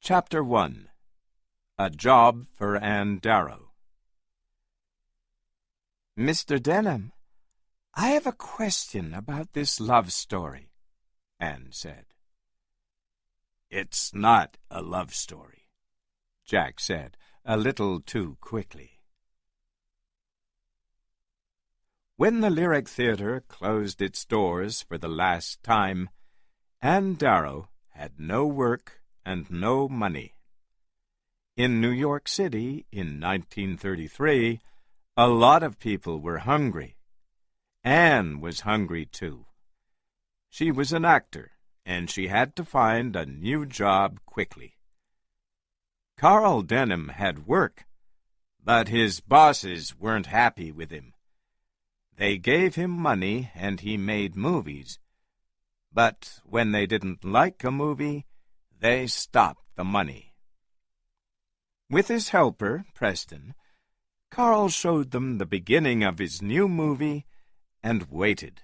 Chapter 1. A Job for Anne Darrow. "Mr. Denham, I have a question about this love story," Anne said. "It's not a love story," Jack said, a little too quickly. When the Lyric Theatre closed its doors for the last time, Anne Darrow had no work and no money. In New York City in 1933, a lot of people were hungry. Anne was hungry, too. She was an actor, and she had to find a new job quickly. Carl Denham had work, but his bosses weren't happy with him. They gave him money and he made movies, but when they didn't like a movie, they stopped the money. With his helper, Preston, Carl showed them the beginning of his new movie and waited.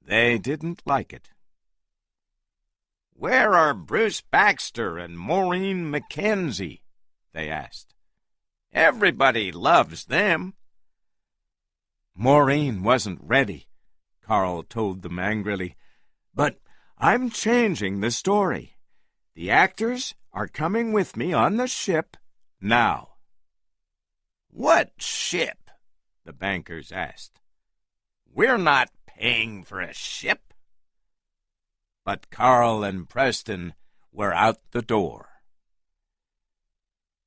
They didn't like it. "Where are Bruce Baxter and Maureen Mackenzie?" they asked. "Everybody loves them." "Maureen wasn't ready," Carl told them angrily. "But I'm changing the story. The actors are coming with me on the ship now." "What ship?" the bankers asked. "We're not paying for a ship." But Carl and Preston were out the door.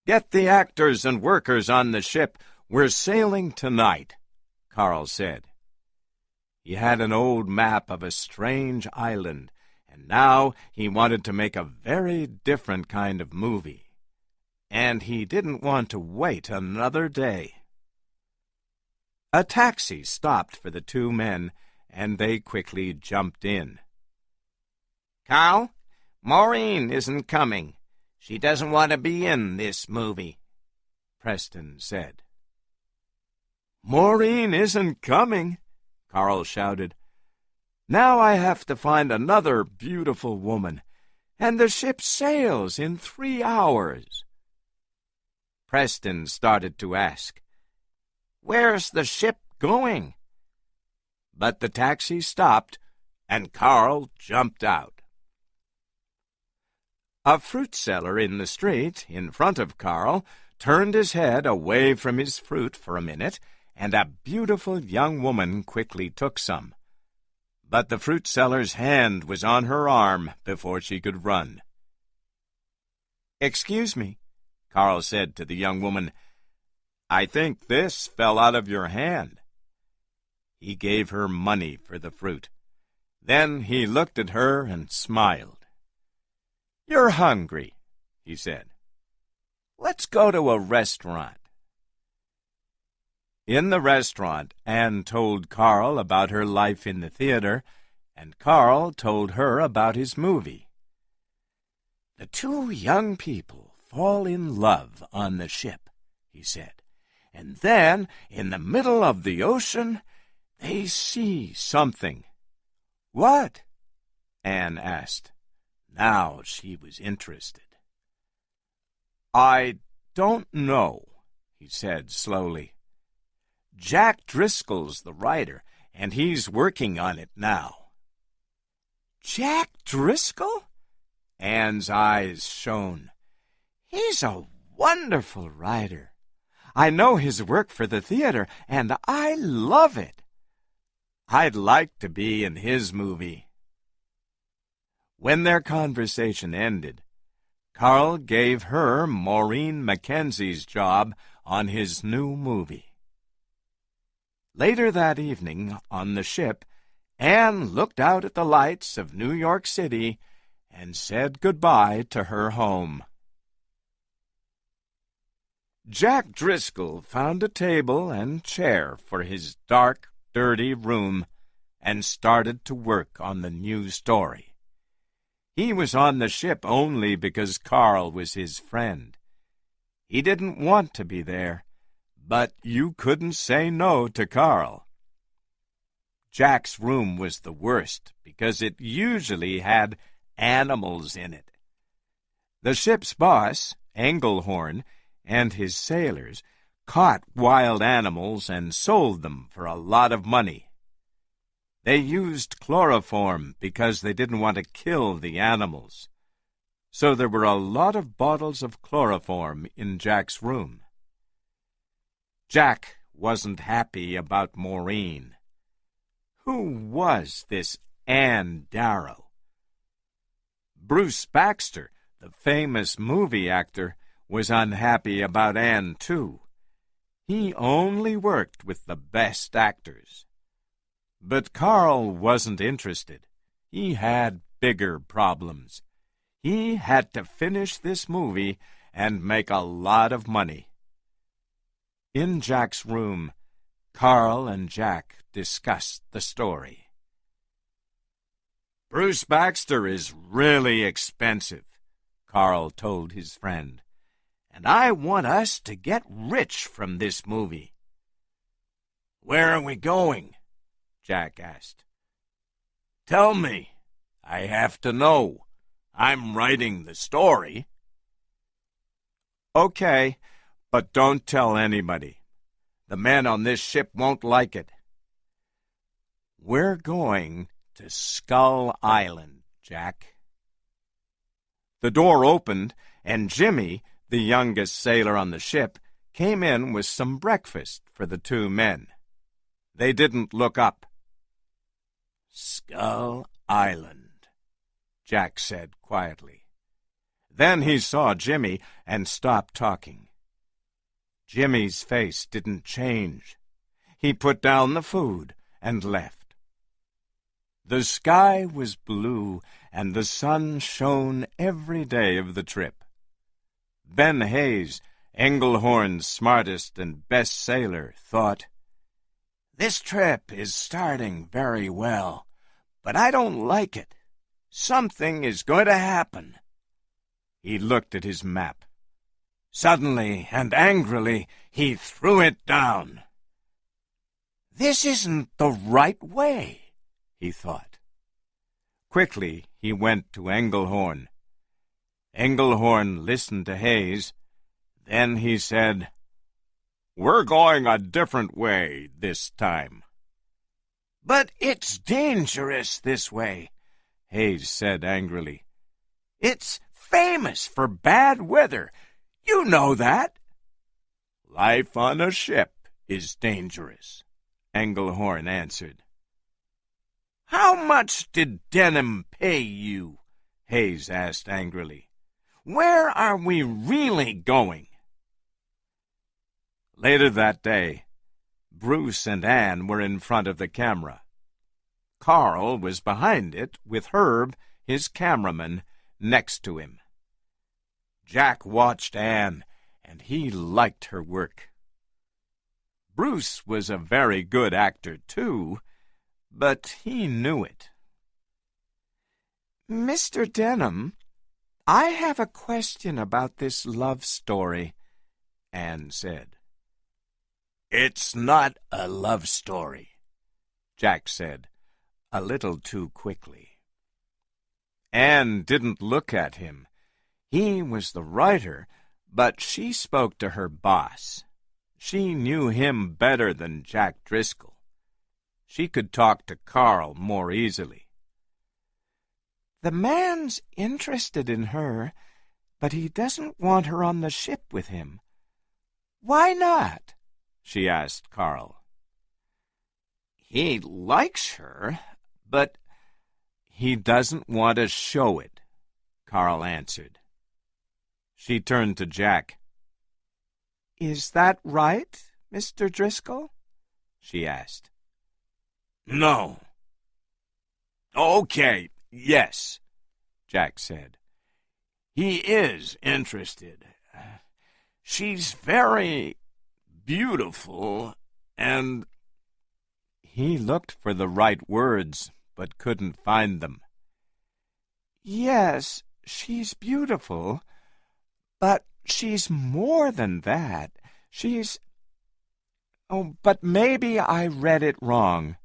"Get the actors and workers on the ship. We're sailing tonight," Carl said. He had an old map of a strange island, and now he wanted to make a very different kind of movie. And he didn't want to wait another day. A taxi stopped for the two men, and they quickly jumped in. "Carl, Maureen isn't coming. She doesn't want to be in this movie," Preston said. "Maureen isn't coming," Carl shouted. "Now I have to find another beautiful woman, and the ship sails in 3 hours. Preston started to ask, "Where's the ship going?" But the taxi stopped, and Carl jumped out. A fruit seller in the street in front of Carl turned his head away from his fruit for a minute, and a beautiful young woman quickly took some. But the fruit seller's hand was on her arm before she could run. "Excuse me," Carl said to the young woman. "I think this fell out of your hand." He gave her money for the fruit. Then he looked at her and smiled. "You're hungry," he said. "Let's go to a restaurant." In the restaurant, Anne told Carl about her life in the theater, and Carl told her about his movie. "The two young people fall in love on the ship," he said, "and then, in the middle of the ocean, they see something." "What?" Anne asked. Now she was interested. "I don't know," he said slowly. "Jack Driscoll's the writer, and he's working on it now." "Jack Driscoll?" Anne's eyes shone. "He's a wonderful writer. I know his work for the theater, and I love it. I'd like to be in his movie." When their conversation ended, Carl gave her Maureen Mackenzie's job on his new movie. Later that evening, on the ship, Anne looked out at the lights of New York City and said goodbye to her home. Jack Driscoll found a table and chair for his dark, dirty room and started to work on the new story. He was on the ship only because Carl was his friend. He didn't want to be there, but you couldn't say no to Carl. Jack's room was the worst because it usually had animals in it. The ship's boss, Engelhorn, and his sailors caught wild animals and sold them for a lot of money. They used chloroform because they didn't want to kill the animals. So there were a lot of bottles of chloroform in Jack's room. Jack wasn't happy about Maureen. Who was this Ann Darrow? Bruce Baxter, the famous movie actor, was unhappy about Ann, too. He only worked with the best actors. But Carl wasn't interested. He had bigger problems. He had to finish this movie and make a lot of money. In Jack's room, Carl and Jack discussed the story. "Bruce Baxter is really expensive," Carl told his friend, "and I want us to get rich from this movie." "Where are we going?" Jack asked. "Tell me. I have to know. I'm writing the story." "Okay, but don't tell anybody. The men on this ship won't like it." "We're going to Skull Island, Jack." The door opened, and Jimmy, the youngest sailor on the ship, came in with some breakfast for the two men. They didn't look up. "Skull Island," Jack said quietly. Then he saw Jimmy and stopped talking. Jimmy's face didn't change. He put down the food and left. The sky was blue, and the sun shone every day of the trip. Ben Hayes, Engelhorn's smartest and best sailor, thought, "This trip is starting very well, but I don't like it. Something is going to happen." He looked at his map. Suddenly and angrily, he threw it down. "This isn't the right way," he thought. Quickly, he went to Engelhorn. Engelhorn listened to Hayes. Then he said, "We're going a different way this time." "But it's dangerous this way," Hayes said angrily. "It's famous for bad weather. You know that." "Life on a ship is dangerous," Engelhorn answered. "How much did Denham pay you?" Hayes asked angrily. "Where are we really going?" Later that day, Bruce and Ann were in front of the camera. Carl was behind it with Herb, his cameraman, next to him. Jack watched Ann, and he liked her work. Bruce was a very good actor, too, but he knew it. "Mr. Denham, I have a question about this love story," Ann said. "It's not a love story," Jack said, a little too quickly. Ann didn't look at him. He was the writer, but she spoke to her boss. She knew him better than Jack Driscoll. She could talk to Carl more easily. "The man's interested in her, but he doesn't want her on the ship with him. Why not?" she asked Carl. "He likes her, but he doesn't want to show it," Carl answered. She turned to Jack. "Is that right, Mr. Driscoll?" she asked. "No." "Okay, yes," Jack said. "He is interested. She's very beautiful, and—" He looked for the right words, but couldn't find them. "Yes, she's beautiful, but she's more than that. Oh, but maybe I read it wrong,"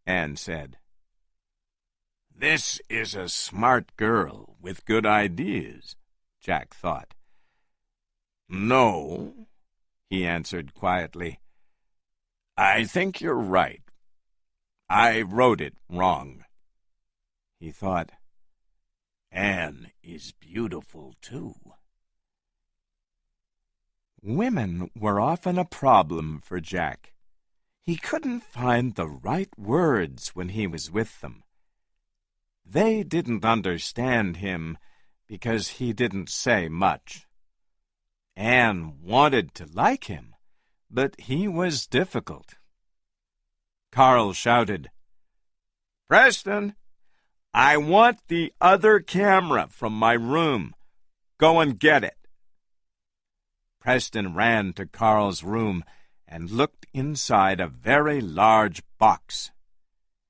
Ann said. "This is a smart girl with good ideas," Jack thought. "No," he answered quietly. "I think you're right. I wrote it wrong." He thought, "Anne is beautiful, too." Women were often a problem for Jack. He couldn't find the right words when he was with them. They didn't understand him because he didn't say much. Anne wanted to like him, but he was difficult. Carl shouted, "Preston, I want the other camera from my room. Go and get it." Preston ran to Carl's room and looked inside a very large box.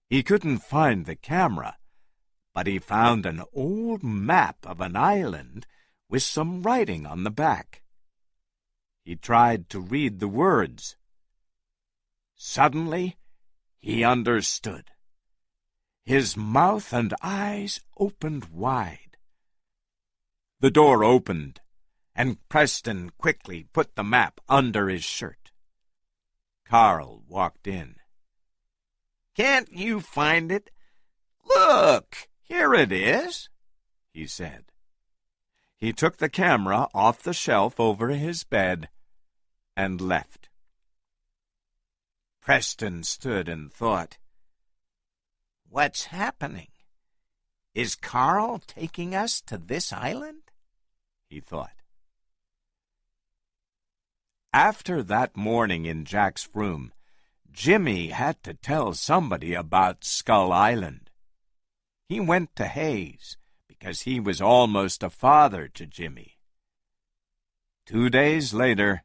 He couldn't find the camera, but he found an old map of an island with some writing on the back. He tried to read the words. Suddenly, he understood. His mouth and eyes opened wide. The door opened, and Preston quickly put the map under his shirt. Carl walked in. "Can't you find it? Look, here it is," he said. He took the camera off the shelf over his bed and left. Preston stood and thought, "What's happening? Is Carl taking us to this island?" he thought. After that morning in Jack's room, Jimmy had to tell somebody about Skull Island. He went to Hayes because he was almost a father to Jimmy. 2 days later,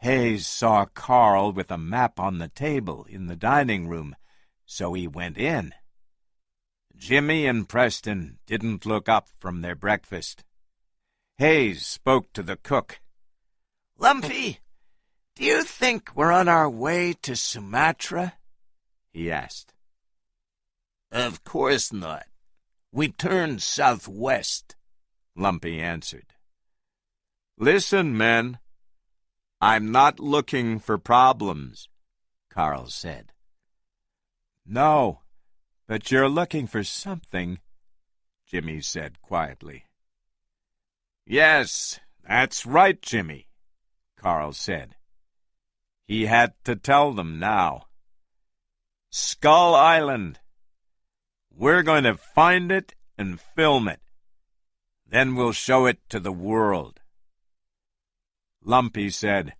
Hayes saw Carl with a map on the table in the dining room, so he went in. Jimmy and Preston didn't look up from their breakfast. Hayes spoke to the cook. "Lumpy, do you think we're on our way to Sumatra?" he asked. "Of course not. We turned southwest," Lumpy answered. "Listen, men, I'm not looking for problems," Carl said. "No, but you're looking for something," Jimmy said quietly. "Yes, that's right, Jimmy," Carl said. He had to tell them now. "Skull Island. We're going to find it and film it. Then we'll show it to the world." Lumpy said,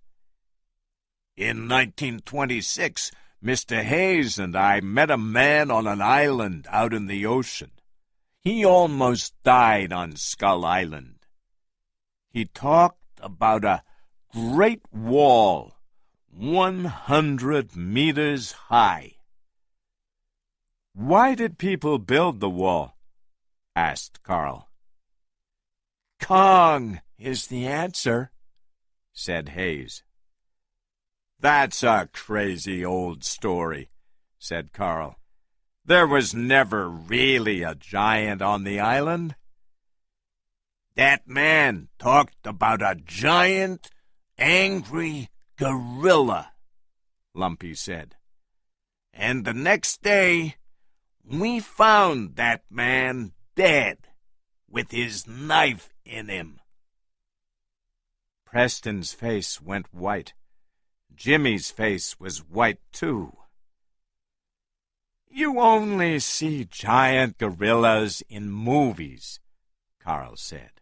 "In 1926, Mr. Hayes and I met a man on an island out in the ocean. He almost died on Skull Island. He talked about a great wall 100 meters high." "Why did people build the wall?" asked Carl. "Kong is the answer," said Hayes. "That's a crazy old story," said Carl. "There was never really a giant on the island." "That man talked about a giant, angry gorilla," Lumpy said. "And the next day, we found that man dead, with his knife in him." Preston's face went white. Jimmy's face was white, too. "You only see giant gorillas in movies," Carl said.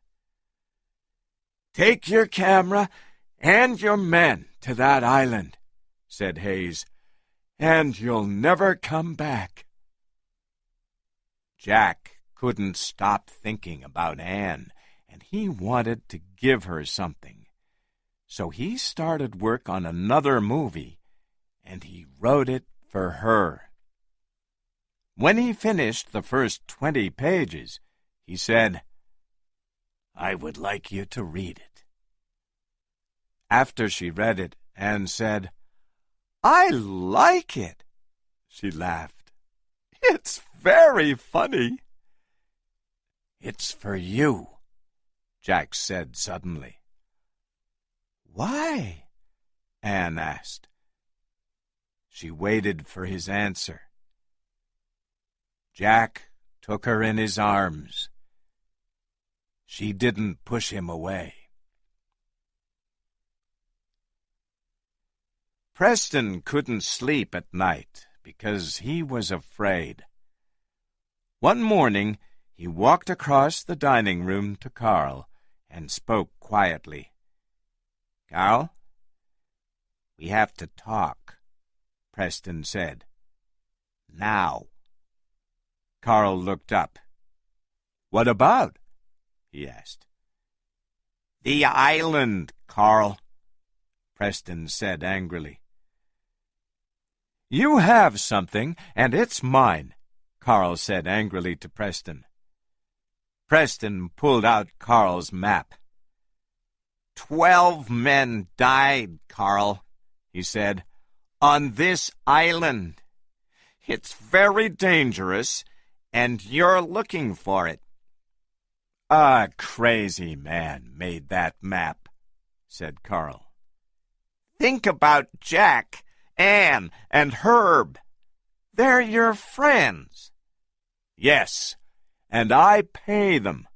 "Take your camera and your men to that island," said Hayes, "and you'll never come back." Jack couldn't stop thinking about Anne, and he wanted to give her something. So he started work on another movie, and he wrote it for her. When he finished the first 20 pages, he said, "I would like you to read it." After she read it, Anne said, "I like it." She laughed. "It's very funny." "It's for you," Jack said suddenly. "Why?" Anne asked. She waited for his answer. Jack took her in his arms. She didn't push him away. Preston couldn't sleep at night because he was afraid. One morning, he walked across the dining room to Carl and spoke quietly. "Carl, we have to talk," Preston said. "Now." Carl looked up. "What about?" he asked. "The island, Carl," Preston said angrily. "You have something, and it's mine," Carl said angrily to Preston. Preston pulled out Carl's map. 12 men died, Carl," he said, "on this island. It's very dangerous, and you're looking for it." "A crazy man made that map," said Carl. "Think about Jack, Anne, and Herb. They're your friends." "Yes, and I pay them,"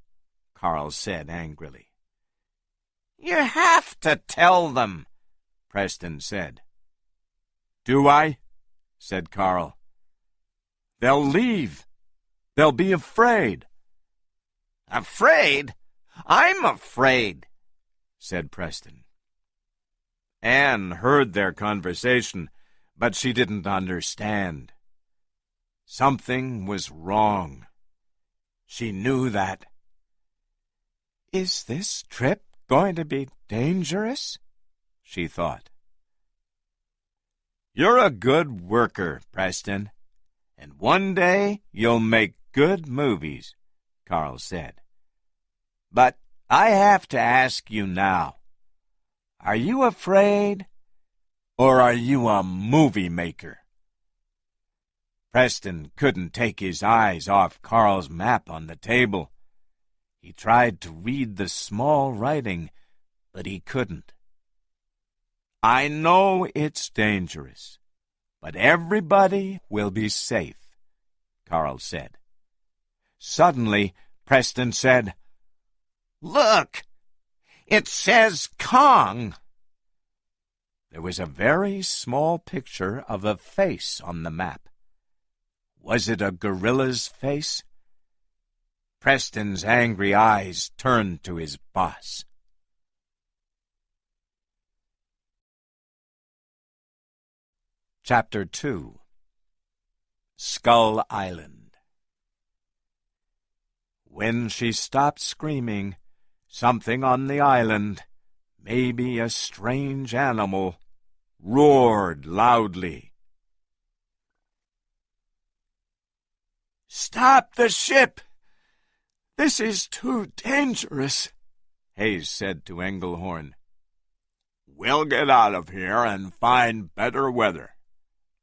Carl said angrily. "You have to tell them," Preston said. "Do I?" said Carl. "They'll leave. They'll be afraid." "Afraid? I'm afraid," said Preston. Anne heard their conversation, but she didn't understand. Something was wrong. She knew that. "Is this trip going to be dangerous?" she thought. "You're a good worker, Preston, and one day you'll make good movies," Carl said. "But I have to ask you now, are you afraid, or are you a movie maker?" Preston couldn't take his eyes off Carl's map on the table. He tried to read the small writing, but he couldn't. "I know it's dangerous, but everybody will be safe," Carl said. Suddenly, Preston said, "Look! It says Kong." There was a very small picture of a face on the map. Was it a gorilla's face? Preston's angry eyes turned to his boss. Chapter 2. Skull Island. When she stopped screaming, something on the island, maybe a strange animal, roared loudly. "Stop the ship! This is too dangerous," Hayes said to Engelhorn. "We'll get out of here and find better weather,"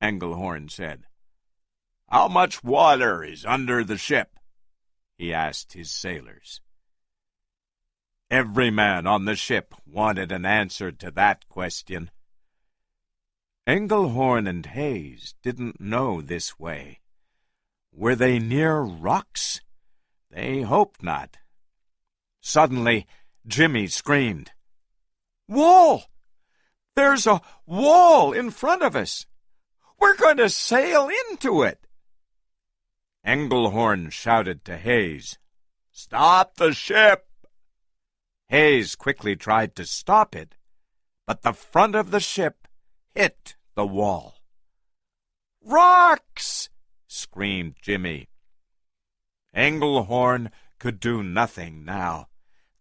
Engelhorn said. "How much water is under the ship?" he asked his sailors. Every man on the ship wanted an answer to that question. Engelhorn and Hayes didn't know this way. Were they near rocks? They hoped not. Suddenly, Jimmy screamed, "Wall! There's a wall in front of us! We're going to sail into it!" Engelhorn shouted to Hayes, "Stop the ship!" Hayes quickly tried to stop it, but the front of the ship hit the wall. "Rocks!" screamed Jimmy. Engelhorn could do nothing now.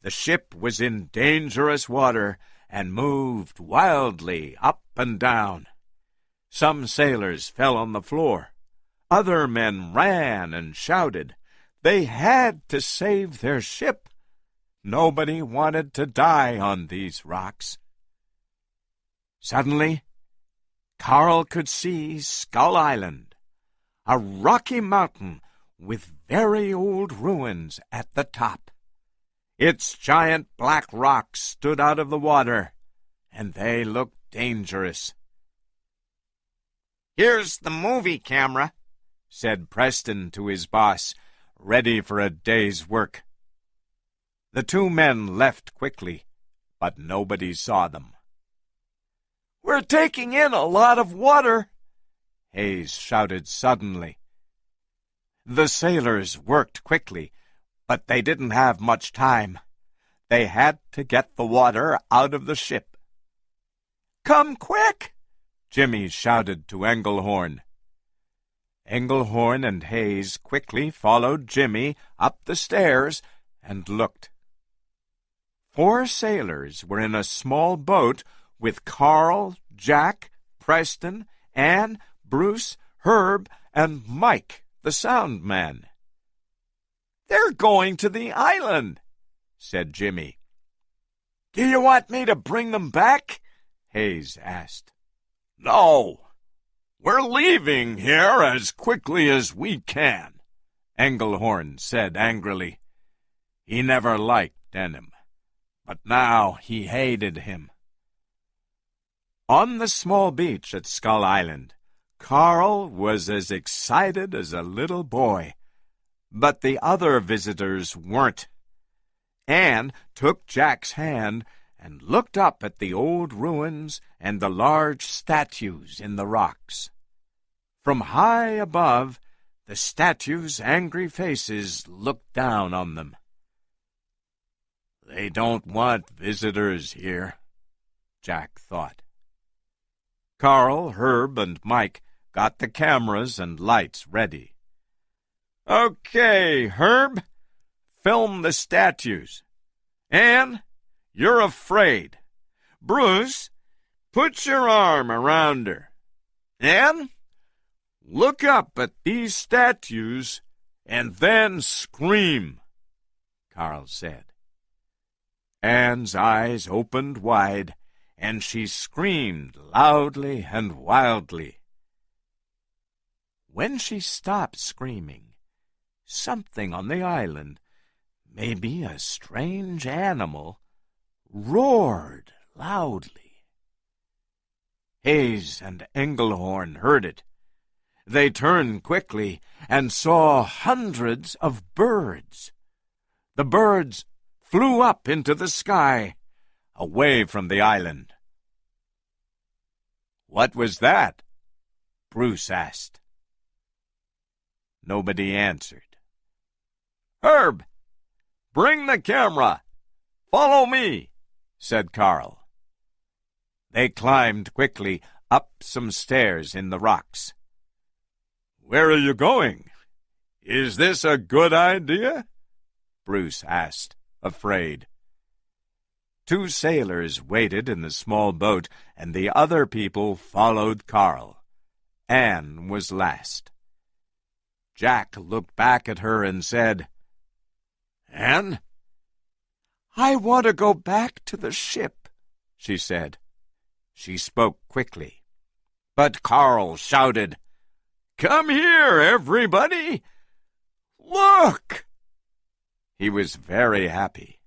The ship was in dangerous water and moved wildly up and down. Some sailors fell on the floor. Other men ran and shouted. They had to save their ship. Nobody wanted to die on these rocks. Suddenly, Carl could see Skull Island, a rocky mountain with very old ruins at the top. Its giant black rocks stood out of the water, and they looked dangerous. "Here's the movie camera," said Preston to his boss, ready for a day's work. The two men left quickly, but nobody saw them. "We're taking in a lot of water," Hayes shouted suddenly. The sailors worked quickly, but they didn't have much time. They had to get the water out of the ship. "Come quick!" Jimmy shouted to Engelhorn. Engelhorn and Hayes quickly followed Jimmy up the stairs and looked. 4 sailors were in a small boat with Carl, Jack, Preston, Anne, Bruce, Herb, and Mike, the sound man. "They're going to the island," said Jimmy. "Do you want me to bring them back?" Hayes asked. "No, we're leaving here as quickly as we can," Engelhorn said angrily. He never liked Denham, but now he hated him. On the small beach at Skull Island, Carl was as excited as a little boy, but the other visitors weren't. Anne took Jack's hand and looked up at the old ruins and the large statues in the rocks. From high above, the statues' angry faces looked down on them. "They don't want visitors here," Jack thought. Carl, Herb, and Mike got the cameras and lights ready. "Okay, Herb, film the statues. Anne, you're afraid. Bruce, put your arm around her. Anne, look up at these statues and then scream," Carl said. Anne's eyes opened wide, and she screamed loudly and wildly. When she stopped screaming, something on the island, maybe a strange animal, roared loudly. Hayes and Engelhorn heard it. They turned quickly and saw hundreds of birds. The birds flew up into the sky, away from the island. "What was that?" Bruce asked. Nobody answered. "Herb, bring the camera. Follow me," said Carl. They climbed quickly up some stairs in the rocks. "Where are you going? Is this a good idea?" Bruce asked, afraid. 2 sailors waited in the small boat, and the other people followed Carl. Anne was last. Jack looked back at her and said, "Anne?" "I want to go back to the ship," she said. She spoke quickly. But Carl shouted, "Come here, everybody! Look!" He was very happy.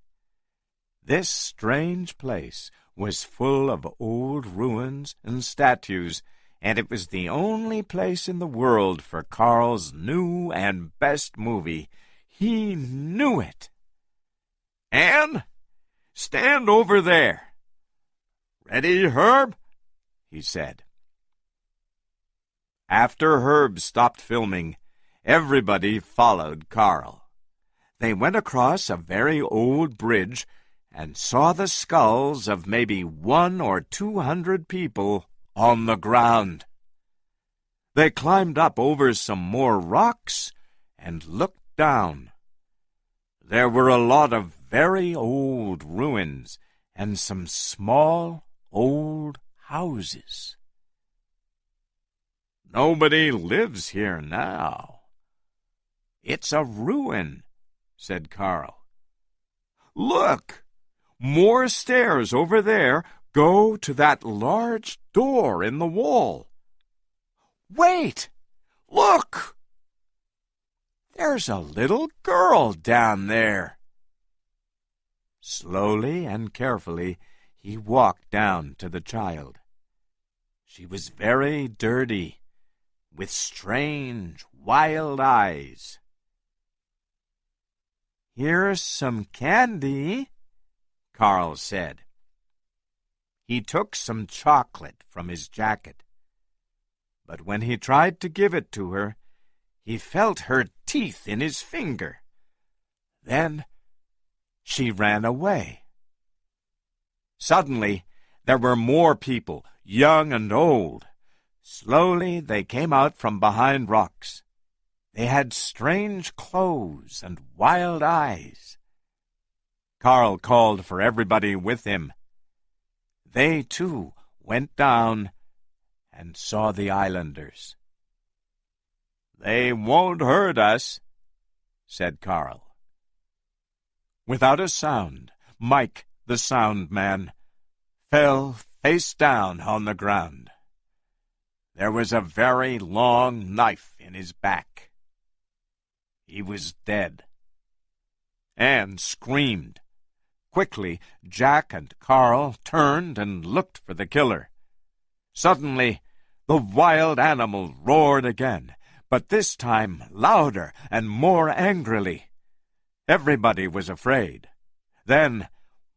This strange place was full of old ruins and statues, and it was the only place in the world for Carl's new and best movie. He knew it. "Anne, stand over there." "Ready, Herb?" he said. After Herb stopped filming, everybody followed Carl. They went across a very old bridge and saw the skulls of maybe 100 or 200 people on the ground. They climbed up over some more rocks and looked down. There were a lot of very old ruins and some small old houses. "Nobody lives here now." "It's a ruin," said Carl. "Look! More stairs over there go to that large door in the wall. Wait! Look! There's a little girl down there." Slowly and carefully he walked down to the child. She was very dirty, with strange, wild eyes. "Here's some candy," Carl said. He took some chocolate from his jacket, but when he tried to give it to her, he felt her teeth in his finger. Then she ran away. Suddenly, there were more people, young and old. Slowly they came out from behind rocks. They had strange clothes and wild eyes. Carl called for everybody with him. They, too, went down and saw the islanders. "They won't hurt us," said Carl. Without a sound, Mike, the sound man, fell face down on the ground. There was a very long knife in his back. He was dead. Anne screamed. Quickly, Jack and Carl turned and looked for the killer. Suddenly, the wild animal roared again, but this time louder and more angrily. Everybody was afraid. Then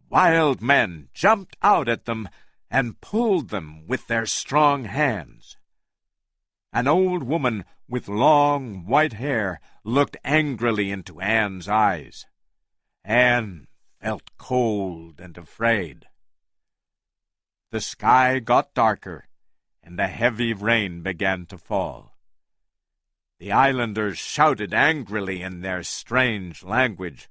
wild men jumped out at them and pulled them with their strong hands. An old woman with long white hair looked angrily into Anne's eyes. Anne felt cold and afraid. The sky got darker, and a heavy rain began to fall. The islanders shouted angrily in their strange language.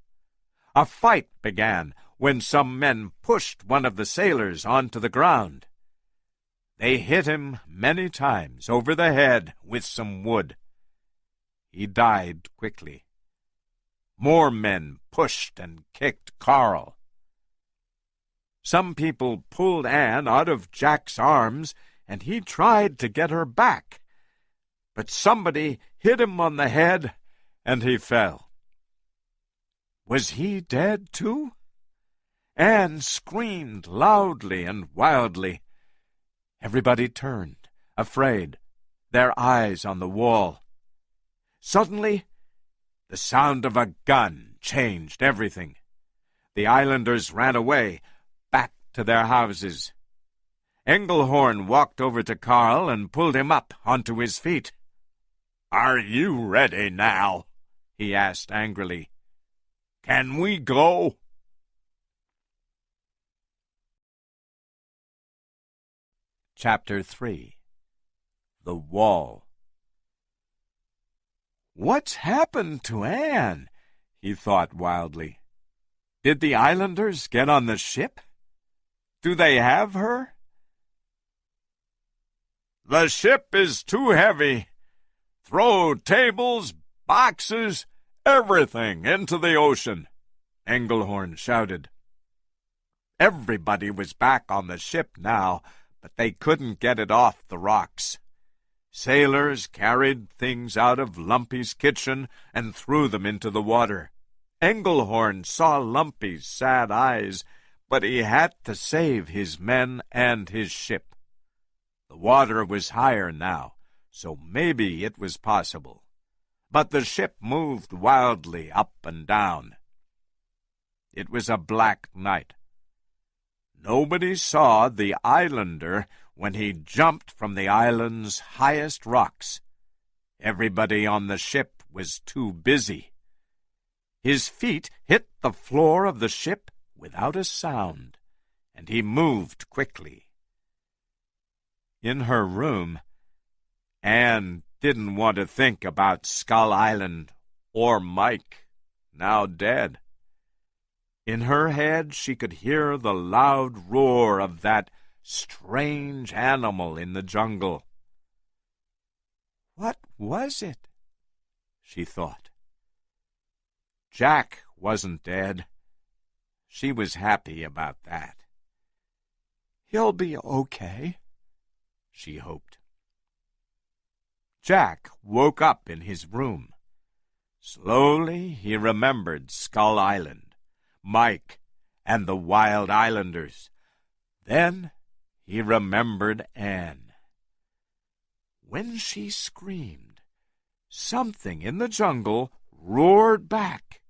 A fight began when some men pushed one of the sailors onto the ground. They hit him many times over the head with some wood. He died quickly. More men pushed and kicked Carl. Some people pulled Anne out of Jack's arms, and he tried to get her back. But somebody hit him on the head, and he fell. Was he dead, too? Anne screamed loudly and wildly. Everybody turned, afraid, their eyes on the wall. Suddenly, the sound of a gun changed everything. The islanders ran away, back to their houses. Engelhorn walked over to Carl and pulled him up onto his feet. "Are you ready now?" he asked angrily. "Can we go?" Chapter 3. The Wall. "What's happened to Anne?" he thought wildly. "Did the islanders get on the ship? Do they have her?" "The ship is too heavy. Throw tables, boxes, everything into the ocean," Engelhorn shouted. Everybody was back on the ship now, but they couldn't get it off the rocks. Sailors carried things out of Lumpy's kitchen and threw them into the water. Engelhorn saw Lumpy's sad eyes, but he had to save his men and his ship. The water was higher now, so maybe it was possible. But the ship moved wildly up and down. It was a black night. Nobody saw the islander when he jumped from the island's highest rocks. Everybody on the ship was too busy. His feet hit the floor of the ship without a sound, and he moved quickly. In her room, Anne didn't want to think about Skull Island or Mike, now dead. In her head she could hear the loud roar of that strange animal in the jungle. What was it? She thought. Jack wasn't dead. She was happy about that. He'll be okay, she hoped. Jack woke up in his room. Slowly he remembered Skull Island, Mike, and the wild islanders. Then he remembered Anne. When she screamed, something in the jungle roared back.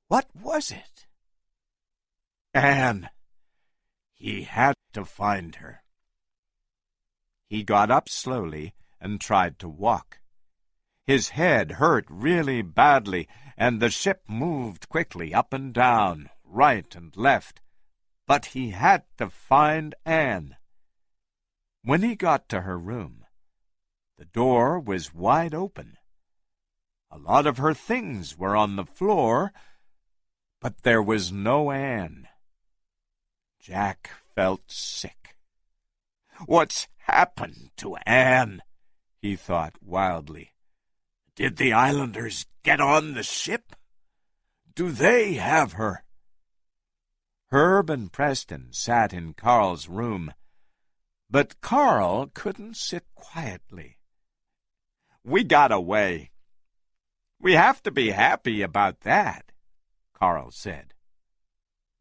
What was it? Anne! He had to find her. He got up slowly and tried to walk. His head hurt really badly, and the ship moved quickly up and down, right and left. But he had to find Anne. When he got to her room, the door was wide open. A lot of her things were on the floor, but there was no Anne. Jack felt sick. What's happened to Anne? He thought wildly. Did the islanders get on the ship? Do they have her? Herb and Preston sat in Carl's room, but Carl couldn't sit quietly. We got away. We have to be happy about that, Carl said.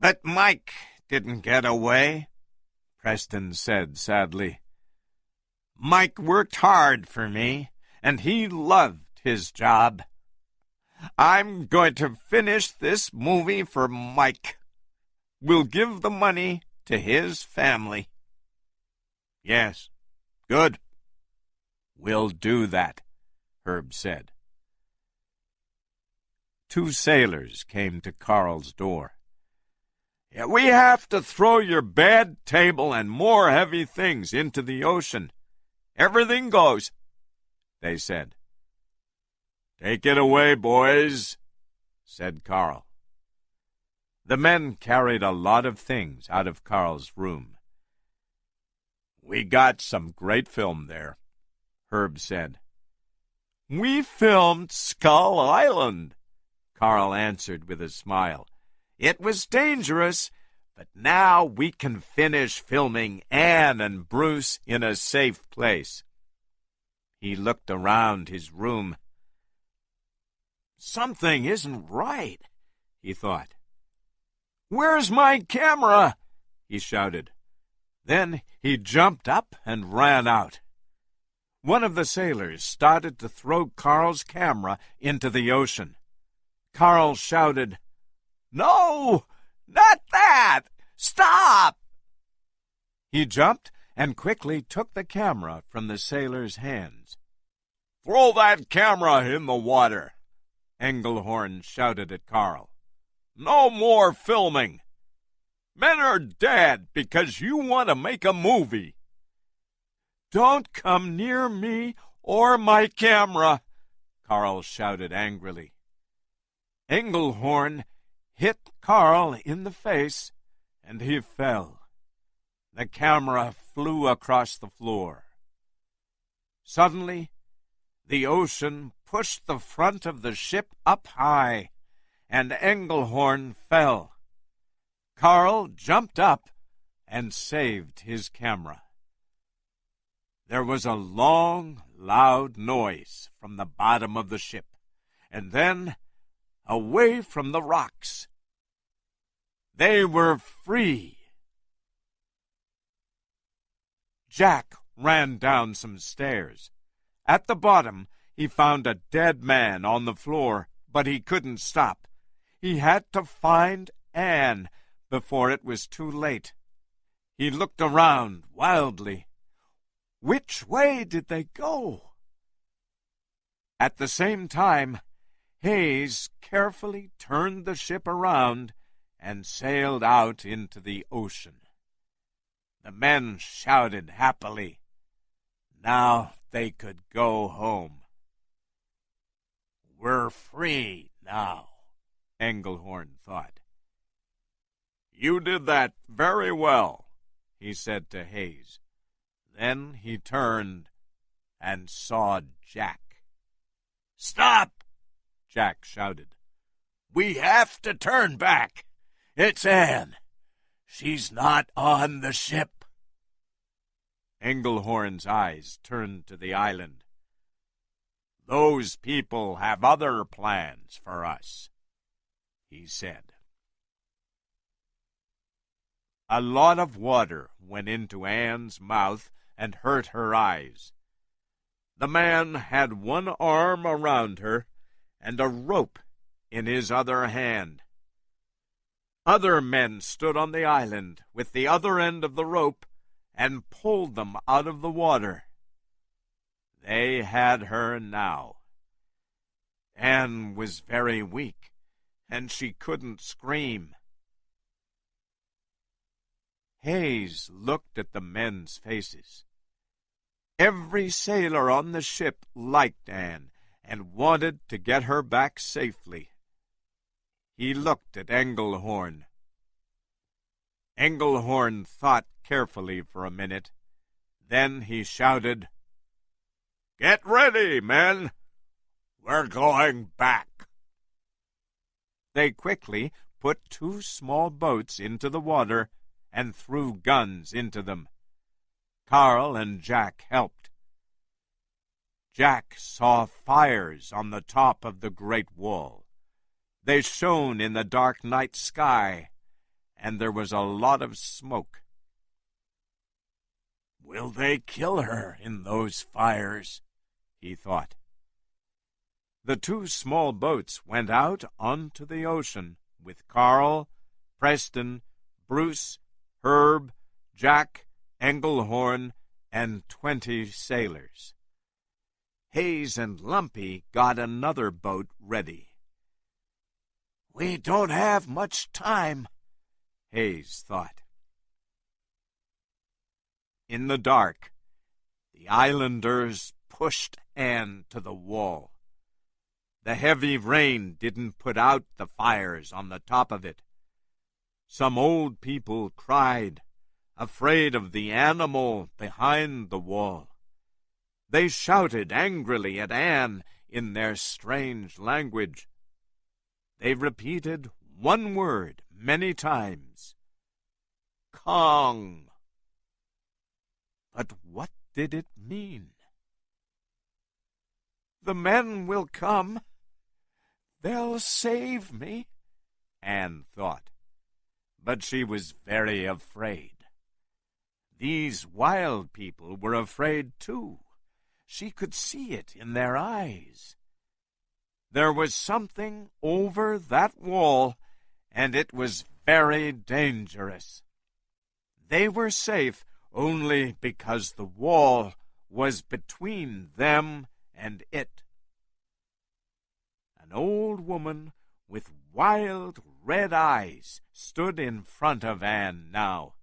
But Mike didn't get away, Preston said sadly. Mike worked hard for me, and he loved his job. I'm going to finish this movie for Mike. We'll give the money to his family. Yes, good. We'll do that, Herb said. 2 sailors came to Carl's door. We have to throw your bed, table, and more heavy things into the ocean. Everything goes, they said. Take it away, boys, said Carl. The men carried a lot of things out of Carl's room. We got some great film there, Herb said. We filmed Skull Island, Carl answered with a smile. It was dangerous, but now we can finish filming Anne and Bruce in a safe place. He looked around his room. Something isn't right, he thought. Where's my camera? He shouted. Then he jumped up and ran out. One of the sailors started to throw Carl's camera into the ocean. Carl shouted, No, not that! Stop! He jumped and quickly took the camera from the sailor's hands. Throw that camera in the water, Engelhorn shouted at Carl. No more filming. Men are dead because you want to make a movie. Don't come near me or my camera, Carl shouted angrily. Engelhorn hit Carl in the face, and he fell. The camera flew across the floor. Suddenly, the ocean pushed the front of the ship up high, and Engelhorn fell. Carl jumped up and saved his camera. There was a long, loud noise from the bottom of the ship, and then, away from the rocks, they were free. Jack ran down some stairs. At the bottom, he found a dead man on the floor, but he couldn't stop. He had to find Anne before it was too late. He looked around wildly. Which way did they go? At the same time, Hayes carefully turned the ship around and sailed out into the ocean. The men shouted happily. Now they could go home. We're free now, Engelhorn thought. You did that very well, he said to Hayes. Then he turned and saw Jack. Stop! Jack shouted. We have to turn back. It's Anne. She's not on the ship. Engelhorn's eyes turned to the island. Those people have other plans for us, he said. A lot of water went into Anne's mouth and hurt her eyes. The man had one arm around her and a rope in his other hand. Other men stood on the island with the other end of the rope and pulled them out of the water. They had her now. Anne was very weak, and she couldn't scream. Hayes looked at the men's faces. Every sailor on the ship liked Anne and wanted to get her back safely. He looked at Engelhorn. Engelhorn thought carefully for a minute. Then he shouted, "Get ready, men! We're going back!" They quickly put 2 small boats into the water and threw guns into them. Carl and Jack helped. Jack saw fires on the top of the great wall. They shone in the dark night sky, and there was a lot of smoke. "Will they kill her in those fires?" he thought. The 2 small boats went out onto the ocean with Carl, Preston, Bruce, Herb, Jack, Engelhorn, and 20 sailors. Hayes and Lumpy got another boat ready. "We don't have much time," Hayes thought. In the dark, the islanders pushed Anne to the wall. The heavy rain didn't put out the fires on the top of it. Some old people cried, afraid of the animal behind the wall. They shouted angrily at Anne in their strange language. They repeated one word many times, "Kong." But what did it mean? "The men will come. They'll save me," Anne thought. But she was very afraid. These wild people were afraid too. She could see it in their eyes. There was something over that wall, and it was very dangerous. They were safe only because the wall was between them and it. An old woman with wild red eyes stood in front of Anne now.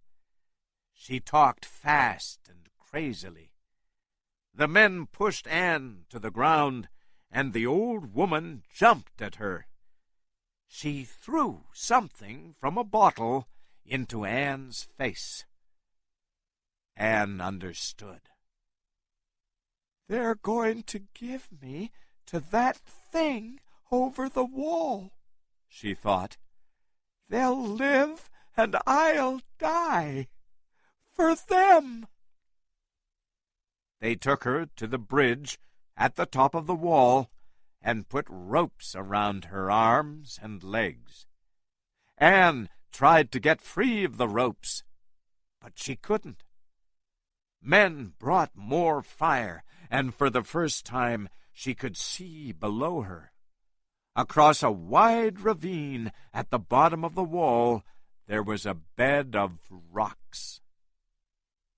She talked fast and crazily. The men pushed Anne to the ground, and the old woman jumped at her. She threw something from a bottle into Anne's face. Anne understood. "They're going to give me to that thing over the wall," she thought. "They'll live and I'll die. For them." They took her to the bridge at the top of the wall and put ropes around her arms and legs. Anne tried to get free of the ropes, but she couldn't. Men brought more fire, and for the first time she could see below her. Across a wide ravine at the bottom of the wall there was a bed of rocks.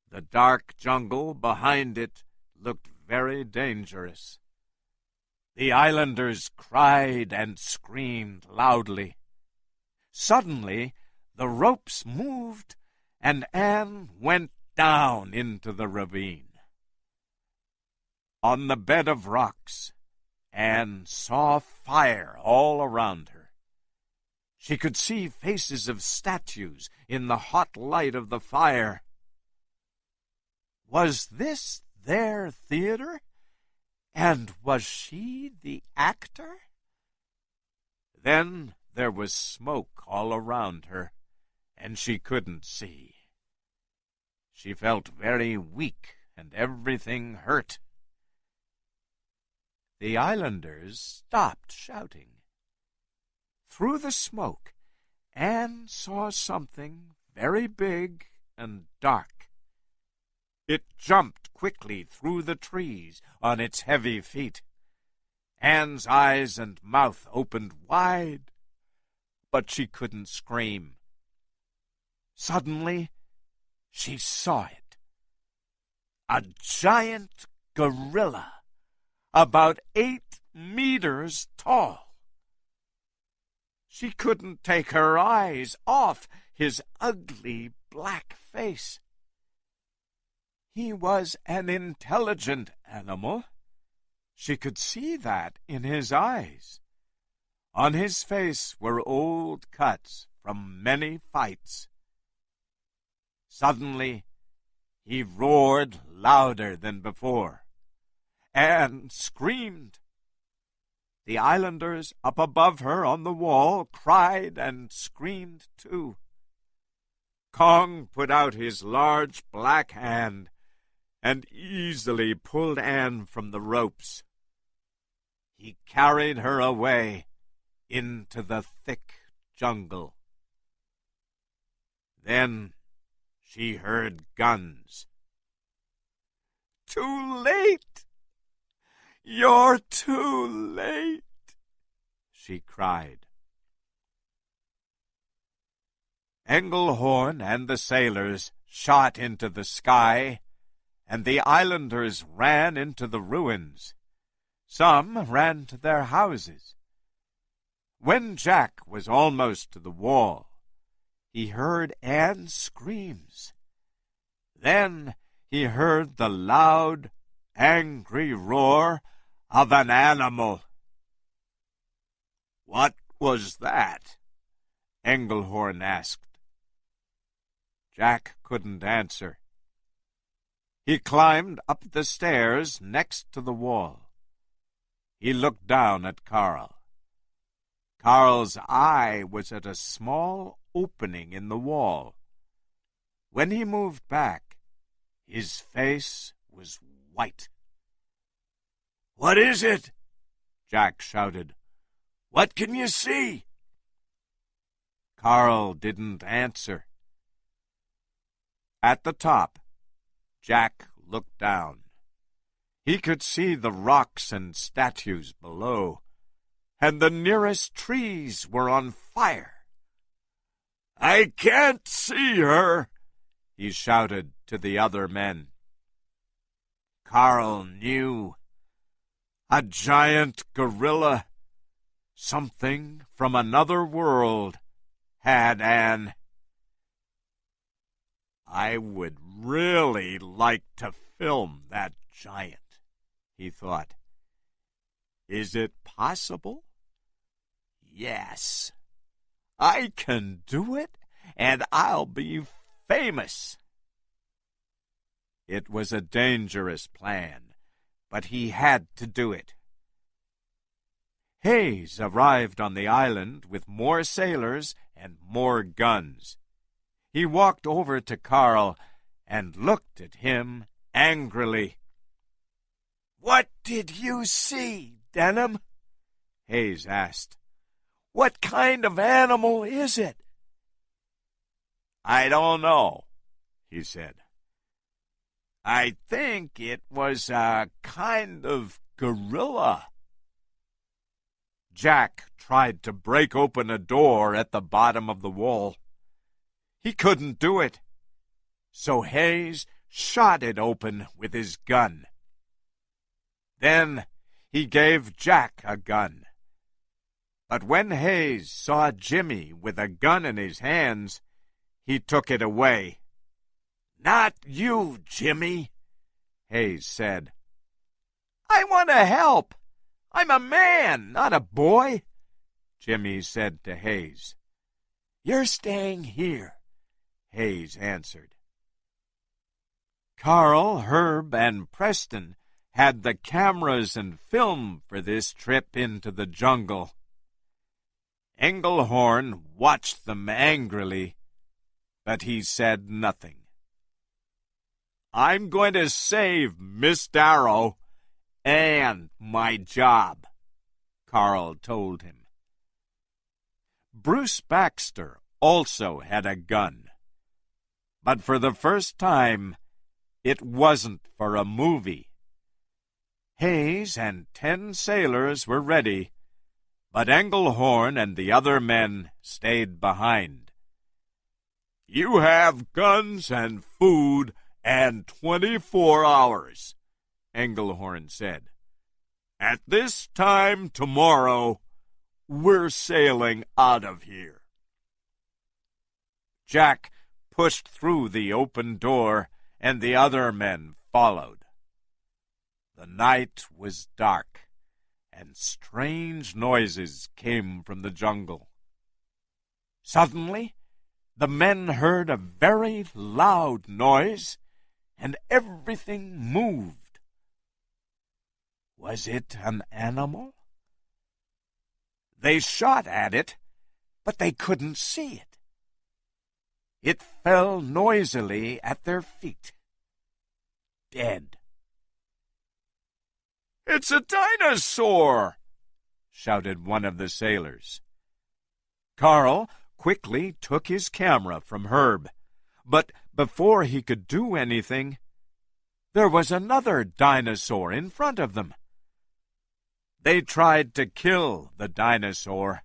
The dark jungle behind it looked very dangerous. The islanders cried and screamed loudly. Suddenly, the ropes moved, and Anne went down into the ravine. On the bed of rocks, Anne saw fire all around her. She could see faces of statues in the hot light of the fire. Was this their theater? And was she the actor? Then there was smoke all around her, and she couldn't see. She felt very weak, and everything hurt. The islanders stopped shouting. Through the smoke, Anne saw something very big and dark. It jumped quickly through the trees on its heavy feet. Anne's eyes and mouth opened wide, but she couldn't scream. Suddenly, she saw it. A giant gorilla, about 8 meters tall. She couldn't take her eyes off his ugly black face. He was an intelligent animal. She could see that in his eyes. On his face were old cuts from many fights. Suddenly, he roared louder than before. Anne screamed. The islanders up above her on the wall cried and screamed too. Kong put out his large black hand and easily pulled Anne from the ropes. He carried her away into the thick jungle. Then she heard guns. "Too late! You're too late!" she cried. Engelhorn and the sailors shot into the sky, and the islanders ran into the ruins. Some ran to their houses. When Jack was almost to the wall, he heard Anne's screams. Then he heard the loud, angry roar of an animal. "What was that?" Engelhorn asked. Jack couldn't answer. He climbed up the stairs next to the wall. He looked down at Carl. Carl's eye was at a small opening in the wall. When he moved back, his face was white. "What is it?" Jack shouted. "What can you see?" Carl didn't answer. At the top, Jack looked down. He could see the rocks and statues below, and the nearest trees were on fire. "I can't see her," he shouted to the other men. Carl knew. A giant gorilla, something from another world, had Anne. "I would really like to film that giant," he thought. "Is it possible? Yes. I can do it, and I'll be famous." It was a dangerous plan, but he had to do it. Hayes arrived on the island with more sailors and more guns. He walked over to Carl and looked at him angrily. "What did you see, Denham?" Hayes asked. "What kind of animal is it?" "I don't know," he said. "I think it was a kind of gorilla." Jack tried to break open a door at the bottom of the wall. He couldn't do it, so Hayes shot it open with his gun. Then he gave Jack a gun. But when Hayes saw Jimmy with a gun in his hands, he took it away. "Not you, Jimmy," Hayes said. "I want to help. I'm a man, not a boy," Jimmy said to Hayes. "You're staying here," Hayes answered. Carl, Herb, and Preston had the cameras and film for this trip into the jungle. Engelhorn watched them angrily, but he said nothing. "I'm going to save Miss Darrow and my job," Carl told him. Bruce Baxter also had a gun. But for the first time, it wasn't for a movie. Hayes and 10 sailors were ready, but Engelhorn and the other men stayed behind. "You have guns and food and 24 hours, Engelhorn said. "At this time tomorrow, we're sailing out of here." Jack pushed through the open door, and the other men followed. The night was dark, and strange noises came from the jungle. Suddenly, the men heard a very loud noise, and everything moved. Was it an animal? They shot at it, but they couldn't see it. It fell noisily at their feet, dead. "It's a dinosaur!" shouted one of the sailors. Carl quickly took his camera from Herb, but before he could do anything, there was another dinosaur in front of them. They tried to kill the dinosaur,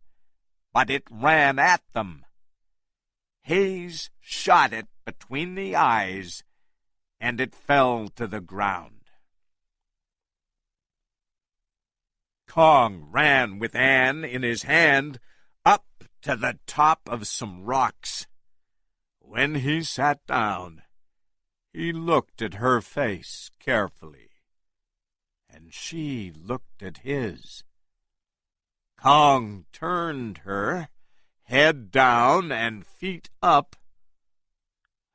but it ran at them. Hayes shot it between the eyes, and it fell to the ground. Kong ran with Anne in his hand up to the top of some rocks. When he sat down, he looked at her face carefully, and she looked at his. Kong turned her, head down and feet up,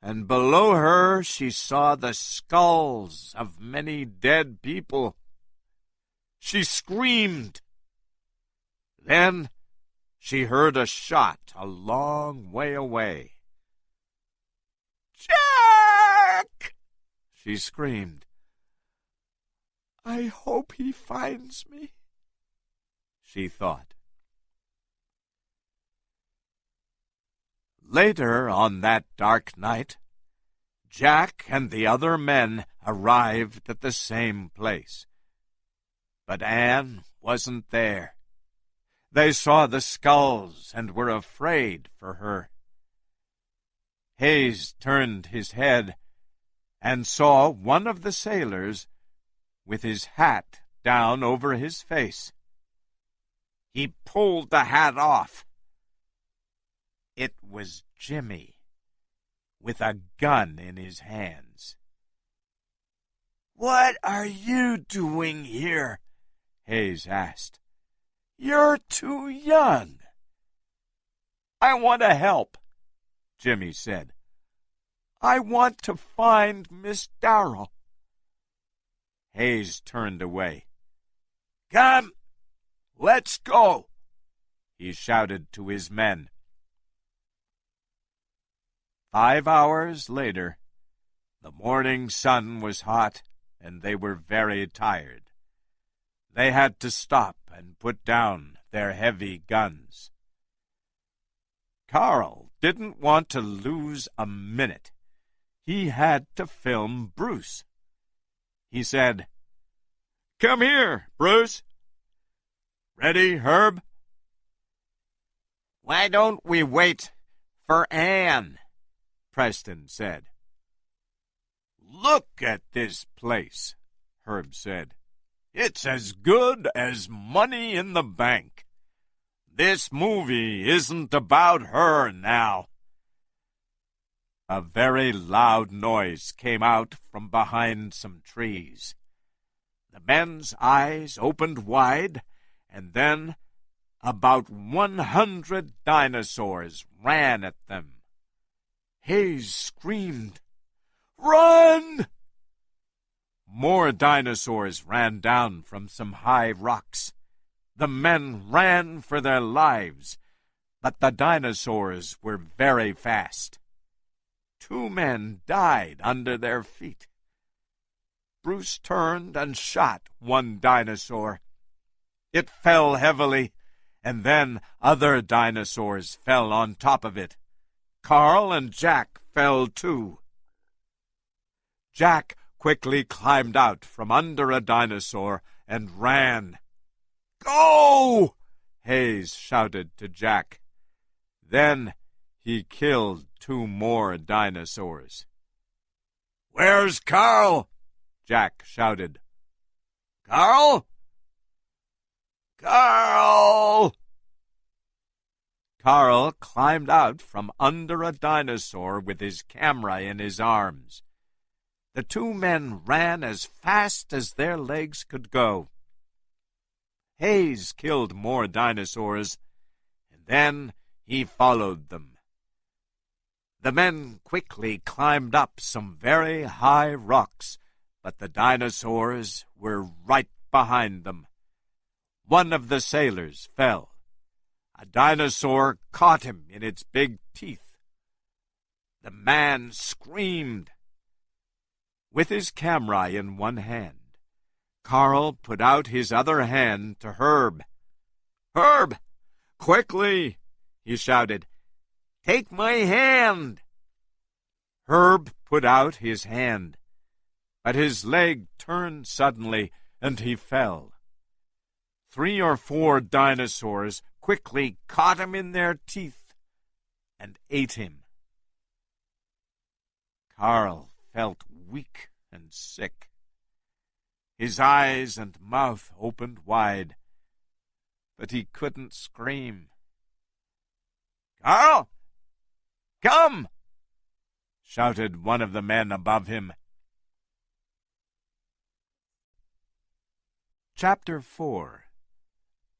and below her she saw the skulls of many dead people. She screamed. Then she heard a shot a long way away. "Jack!" she screamed. "I hope he finds me," she thought. Later on that dark night, Jack and the other men arrived at the same place. But Anne wasn't there. They saw the skulls and were afraid for her. Hayes turned his head and saw one of the sailors with his hat down over his face. He pulled the hat off. It was Jimmy, with a gun in his hands. "What are you doing here?" Hayes asked. "You're too young." "I want to help," Jimmy said. "I want to find Miss Darrell." Hayes turned away. "Come, let's go," he shouted to his men. 5 hours later, the morning sun was hot, and they were very tired. They had to stop and put down their heavy guns. Carl didn't want to lose a minute. He had to film Bruce. He said, "Come here, Bruce." "Ready, Herb?" "Why don't we wait for Anne?" Preston said. "Look at this place," Herb said. "It's as good as money in the bank. This movie isn't about her now." A very loud noise came out from behind some trees. The men's eyes opened wide, and then about 100 dinosaurs ran at them. Hayes screamed, "Run!" More dinosaurs ran down from some high rocks. The men ran for their lives, but the dinosaurs were very fast. 2 men died under their feet. Bruce turned and shot one dinosaur. It fell heavily, and then other dinosaurs fell on top of it. Carl and Jack fell too. Jack quickly climbed out from under a dinosaur and ran. "Go!" Hayes shouted to Jack. Then he killed 2 more dinosaurs. "Where's Carl?" Jack shouted. "Carl? Carl!" Carl climbed out from under a dinosaur with his camera in his arms. The 2 men ran as fast as their legs could go. Hayes killed more dinosaurs, and then he followed them. The men quickly climbed up some very high rocks, but the dinosaurs were right behind them. One of the sailors fell. A dinosaur caught him in its big teeth. The man screamed. With his camera in one hand, Carl put out his other hand to Herb. "Herb, quickly!" he shouted. "Take my hand!" Herb put out his hand, but his leg turned suddenly, and he fell. 3 or 4 dinosaurs quickly caught him in their teeth and ate him. Carl felt weak and sick. His eyes and mouth opened wide, but he couldn't scream. "Carl, come!" shouted one of the men above him. Chapter 4.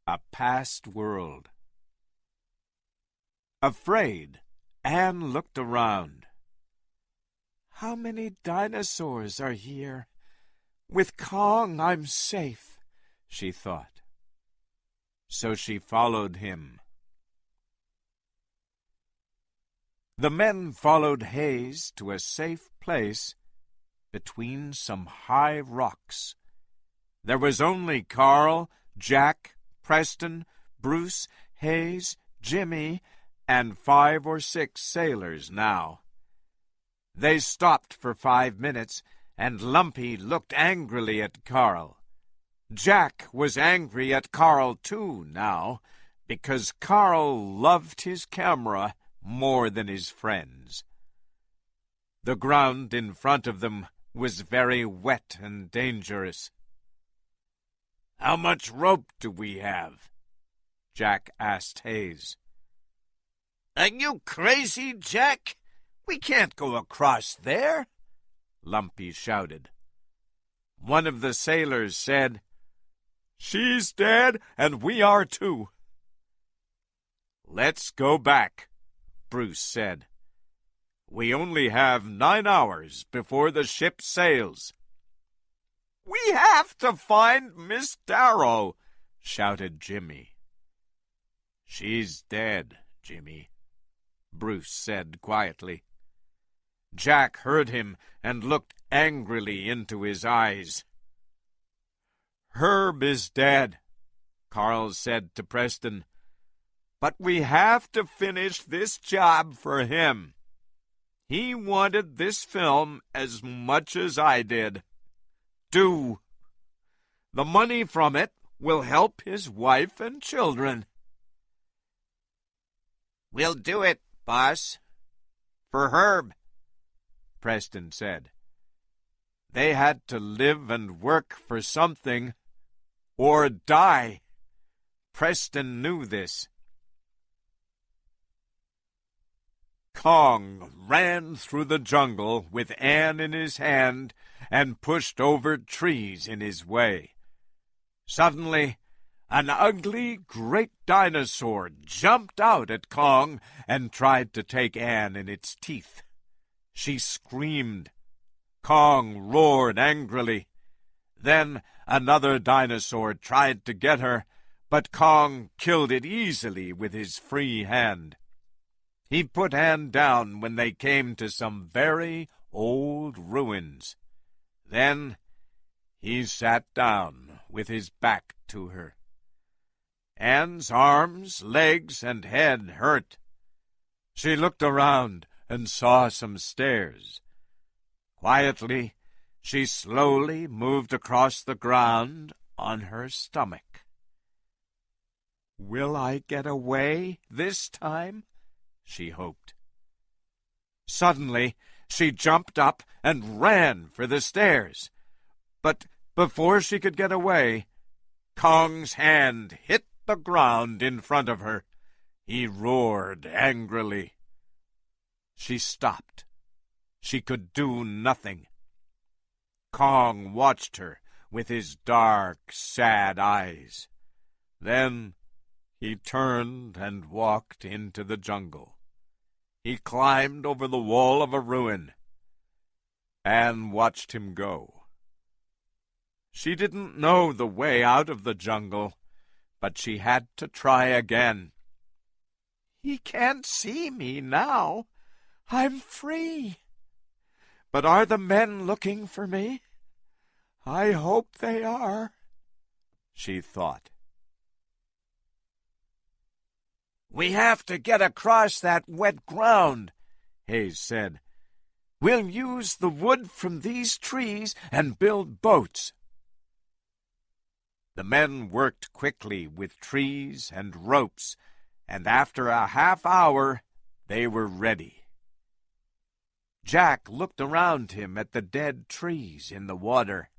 A Past World. Afraid, Anne looked around. "How many dinosaurs are here? With Kong, I'm safe," she thought. So she followed him. The men followed Hayes to a safe place between some high rocks. There was only Carl, Jack, Preston, Bruce, Hayes, Jimmy, and 5 or 6 sailors now. They stopped for 5 minutes, and Lumpy looked angrily at Carl. Jack was angry at Carl too now, because Carl loved his camera more than his friends. The ground in front of them was very wet and dangerous. "How much rope do we have?" Jack asked Hayes. "Are you crazy, Jack? We can't go across there," Lumpy shouted. One of the sailors said, "She's dead, and we are too." "Let's go back," Bruce said. "We only have 9 hours before the ship sails." "We have to find Miss Darrow," shouted Jimmy. "She's dead, Jimmy," Bruce said quietly. Jack heard him and looked angrily into his eyes. "Herb is dead," Carl said to Preston. "But we have to finish this job for him. He wanted this film as much as I did. Do. The money from it will help his wife and children." "We'll do it, boss. For Herb," Preston said. They had to live and work for something, or die. Preston knew this. Kong ran through the jungle with Anne in his hand and pushed over trees in his way. Suddenly, an ugly, great dinosaur jumped out at Kong and tried to take Anne in its teeth. She screamed. Kong roared angrily. Then another dinosaur tried to get her, but Kong killed it easily with his free hand. He put Anne down when they came to some very old ruins. Then he sat down with his back to her. Anne's arms, legs, and head hurt. She looked around, and saw some stairs. Quietly, she slowly moved across the ground on her stomach. "Will I get away this time?" she hoped. Suddenly, she jumped up and ran for the stairs. But before she could get away, Kong's hand hit the ground in front of her. He roared angrily. She stopped. She could do nothing. Kong watched her with his dark, sad eyes. Then he turned and walked into the jungle. He climbed over the wall of a ruin. Anne watched him go. She didn't know the way out of the jungle, but she had to try again. "He can't see me now. I'm free. But are the men looking for me? I hope they are," she thought. "We have to get across that wet ground," Hayes said. "We'll use the wood from these trees and build boats." The men worked quickly with trees and ropes, and after a half-hour they were ready. Jack looked around him at the dead trees in the water.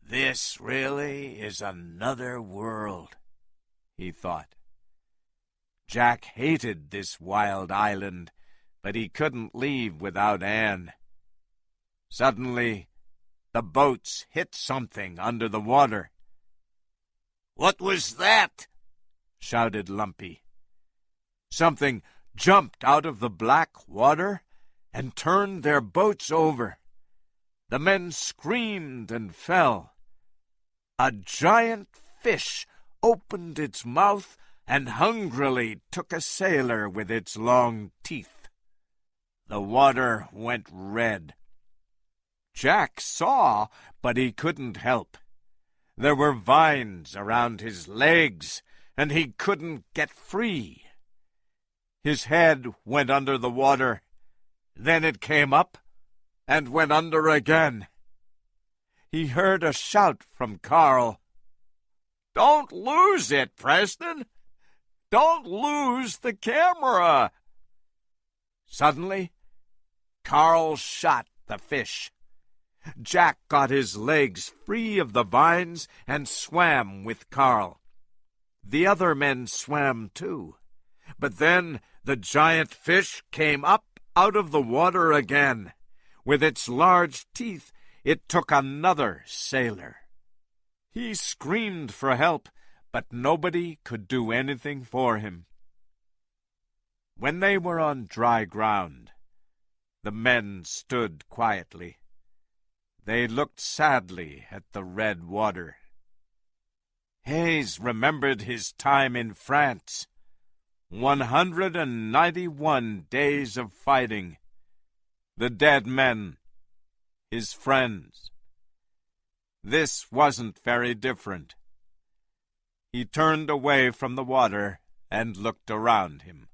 "This really is another world," he thought. Jack hated this wild island, but he couldn't leave without Anne. Suddenly, the boats hit something under the water. "What was that?" shouted Lumpy. Something jumped out of the black water and turned their boats over. The men screamed and fell. A giant fish opened its mouth and hungrily took a sailor with its long teeth. The water went red. Jack saw, but he couldn't help. There were vines around his legs, and he couldn't get free. His head went under the water. Then it came up and went under again. He heard a shout from Carl. "Don't lose it, Preston! Don't lose the camera!" Suddenly, Carl shot the fish. Jack got his legs free of the vines and swam with Carl. The other men swam too. But then the giant fish came up out of the water again. With its large teeth, it took another sailor. He screamed for help, but nobody could do anything for him. When they were on dry ground, the men stood quietly. They looked sadly at the red water. Hayes remembered his time in France. 191 days of fighting. The dead men, his friends. This wasn't very different. He turned away from the water and looked around him.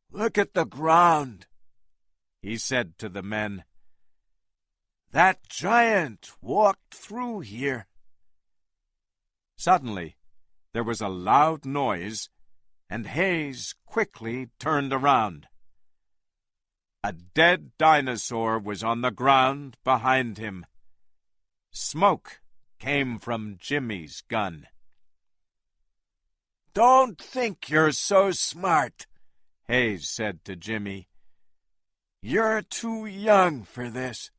"Look at the ground," he said to the men. "That giant walked through here." Suddenly, there was a loud noise, and Hayes quickly turned around. A dead dinosaur was on the ground behind him. Smoke came from Jimmy's gun. "Don't think you're so smart," Hayes said to Jimmy. "You're too young for this."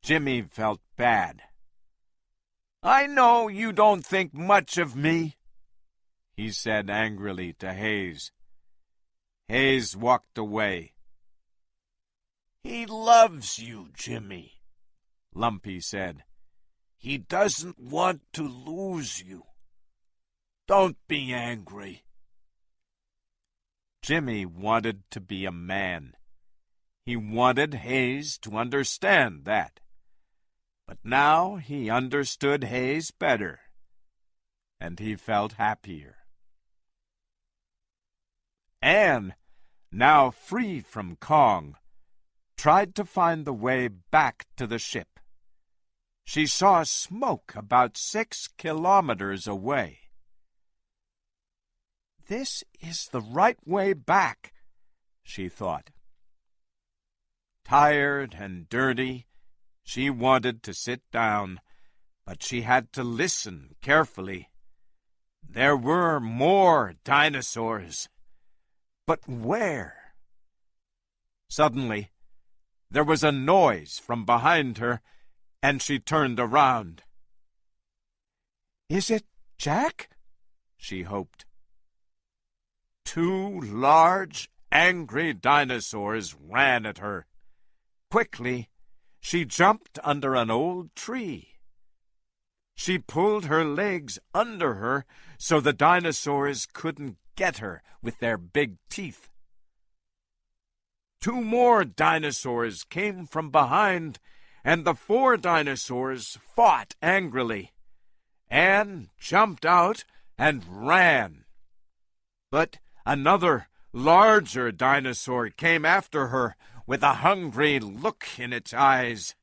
Jimmy felt bad. "I know you don't think much of me," he said angrily to Hayes. Hayes walked away. "He loves you, Jimmy," Lumpy said. "He doesn't want to lose you. Don't be angry." Jimmy wanted to be a man. He wanted Hayes to understand that. But now he understood Hayes better, and he felt happier. Anne now free from Kong, tried to find the way back to the ship. She saw smoke about 6 kilometers away. "This is the right way back," she thought. Tired and dirty, she wanted to sit down, but she had to listen carefully. There were more dinosaurs. But where? Suddenly, there was a noise from behind her, and she turned around. "Is it Jack?" she hoped. 2 large, angry dinosaurs ran at her. Quickly, she jumped under an old tree. She pulled her legs under her so the dinosaurs couldn't get her with their big teeth. 2 more dinosaurs came from behind, and the 4 dinosaurs fought angrily. Anne jumped out and ran. But another, larger dinosaur came after her with a hungry look in its eyes.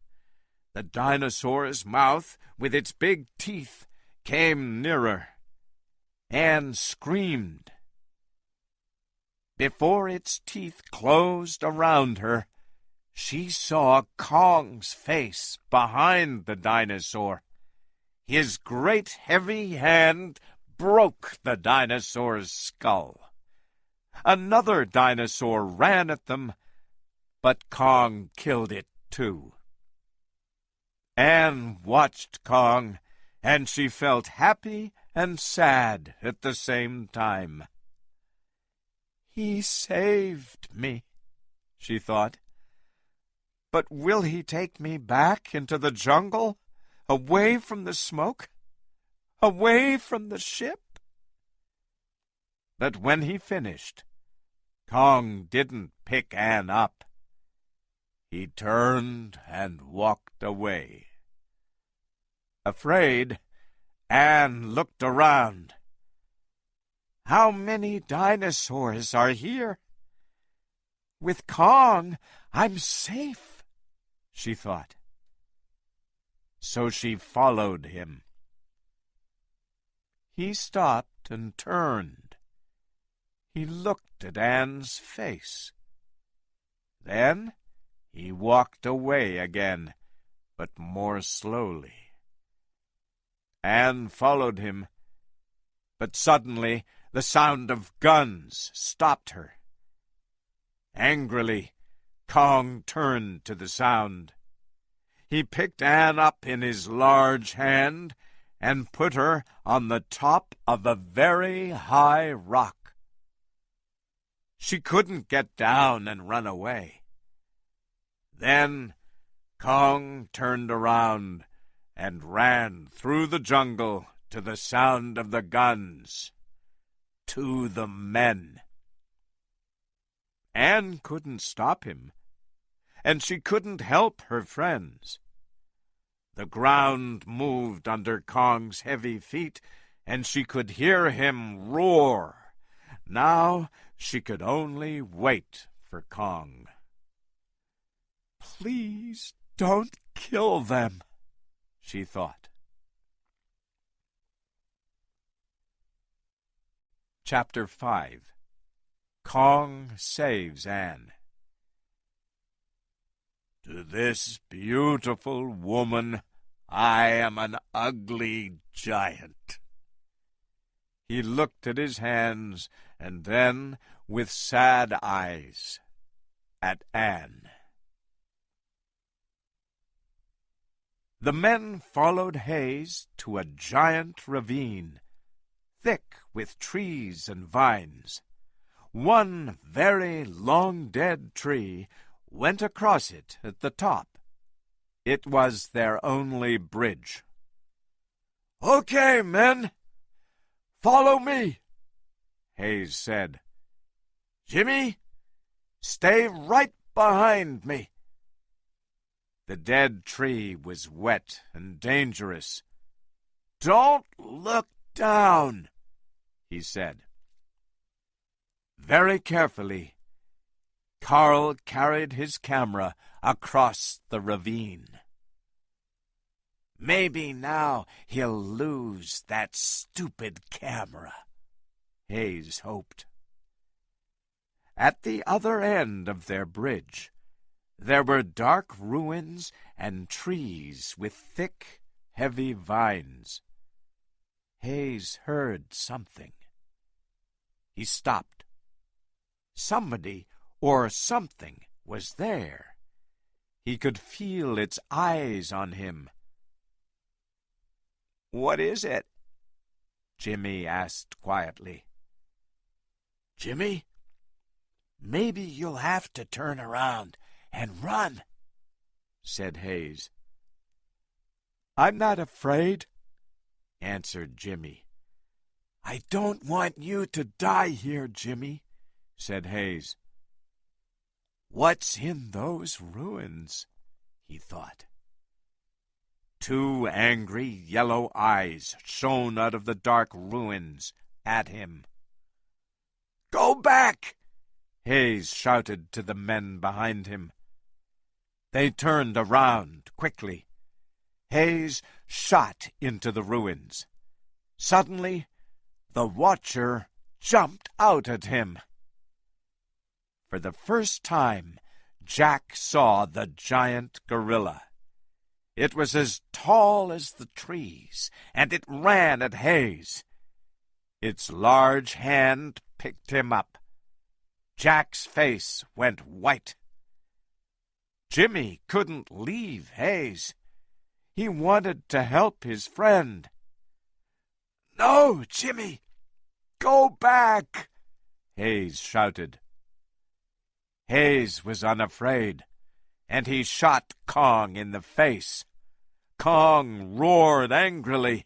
The dinosaur's mouth, with its big teeth, came nearer. Anne screamed. Before its teeth closed around her, she saw Kong's face behind the dinosaur. His great heavy hand broke the dinosaur's skull. Another dinosaur ran at them, but Kong killed it too. Anne watched Kong, and she felt happy and sad at the same time. "He saved me," she thought. "But will he take me back into the jungle, away from the smoke, away from the ship?" But when he finished, Kong didn't pick Anne up. He turned and walked away. Afraid, Anne looked around. "How many dinosaurs are here? With Kong, I'm safe," she thought. So she followed him. He stopped and turned. He looked at Anne's face. Then he walked away again, but more slowly. Anne followed him, but suddenly the sound of guns stopped her. Angrily, Kong turned to the sound. He picked Anne up in his large hand and put her on the top of a very high rock. She couldn't get down and run away. Then Kong turned around and ran through the jungle to the sound of the guns, to the men. Anne couldn't stop him, and she couldn't help her friends. The ground moved under Kong's heavy feet, and she could hear him roar. Now she could only wait for Kong. "Please don't kill them," she thought. Chapter 5. Kong Saves Anne. "To this beautiful woman I am an ugly giant." He looked at his hands, and then, with sad eyes, at Anne. The men followed Hayes to a giant ravine, thick with trees and vines. One very long dead tree went across it at the top. It was their only bridge. "Okay, men, follow me," Hayes said. "Jimmy, stay right behind me." The dead tree was wet and dangerous. "Don't look down," he said. Very carefully, Carl carried his camera across the ravine. Maybe now he'll lose that stupid camera, Hayes hoped. At the other end of their bridge, there were dark ruins and trees with thick, heavy vines. Hayes heard something. He stopped. Somebody or something was there. He could feel its eyes on him. "What is it?" Jimmy asked quietly. "Jimmy, maybe you'll have to turn around and run," said Hayes. "I'm not afraid," answered Jimmy. "I don't want you to die here, Jimmy," said Hayes. "What's in those ruins?" he thought. Two angry yellow eyes shone out of the dark ruins at him. "Go back!" Hayes shouted to the men behind him. They turned around quickly. Hayes shot into the ruins. Suddenly, the watcher jumped out at him. For the first time, Jack saw the giant gorilla. It was as tall as the trees, and it ran at Hayes. Its large hand picked him up. Jack's face went white. Jimmy couldn't leave Hayes. He wanted to help his friend. "No, Jimmy! Go back!" Hayes shouted. Hayes was unafraid, and he shot Kong in the face. Kong roared angrily.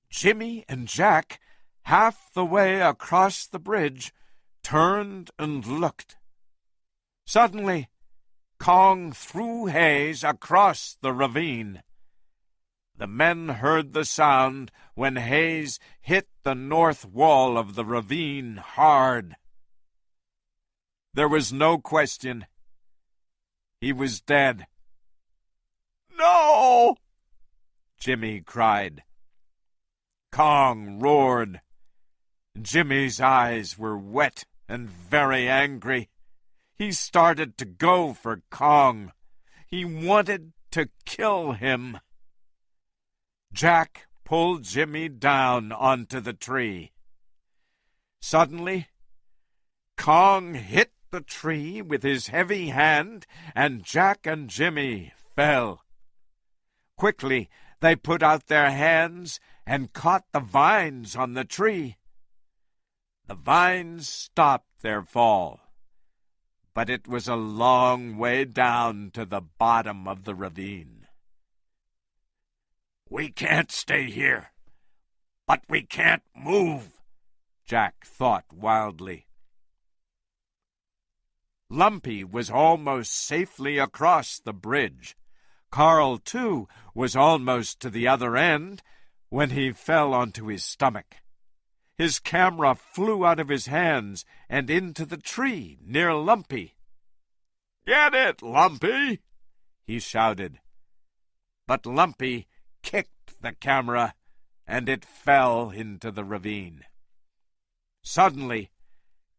Jimmy and Jack, half the way across the bridge, turned and looked. Suddenly, Kong threw Hayes across the ravine. The men heard the sound when Hayes hit the north wall of the ravine hard. There was no question. He was dead. "No!" Jimmy cried. Kong roared. Jimmy's eyes were wet and very angry. He started to go for Kong. He wanted to kill him. Jack pulled Jimmy down onto the tree. Suddenly, Kong hit the tree with his heavy hand, and Jack and Jimmy fell. Quickly, they put out their hands and caught the vines on the tree. The vines stopped their fall, but it was a long way down to the bottom of the ravine. "We can't stay here, but we can't move," Jack thought wildly. Lumpy was almost safely across the bridge. Carl, too, was almost to the other end when he fell onto his stomach. His camera flew out of his hands and into the tree near Lumpy. "Get it, Lumpy!" he shouted. But Lumpy kicked the camera, and it fell into the ravine. Suddenly,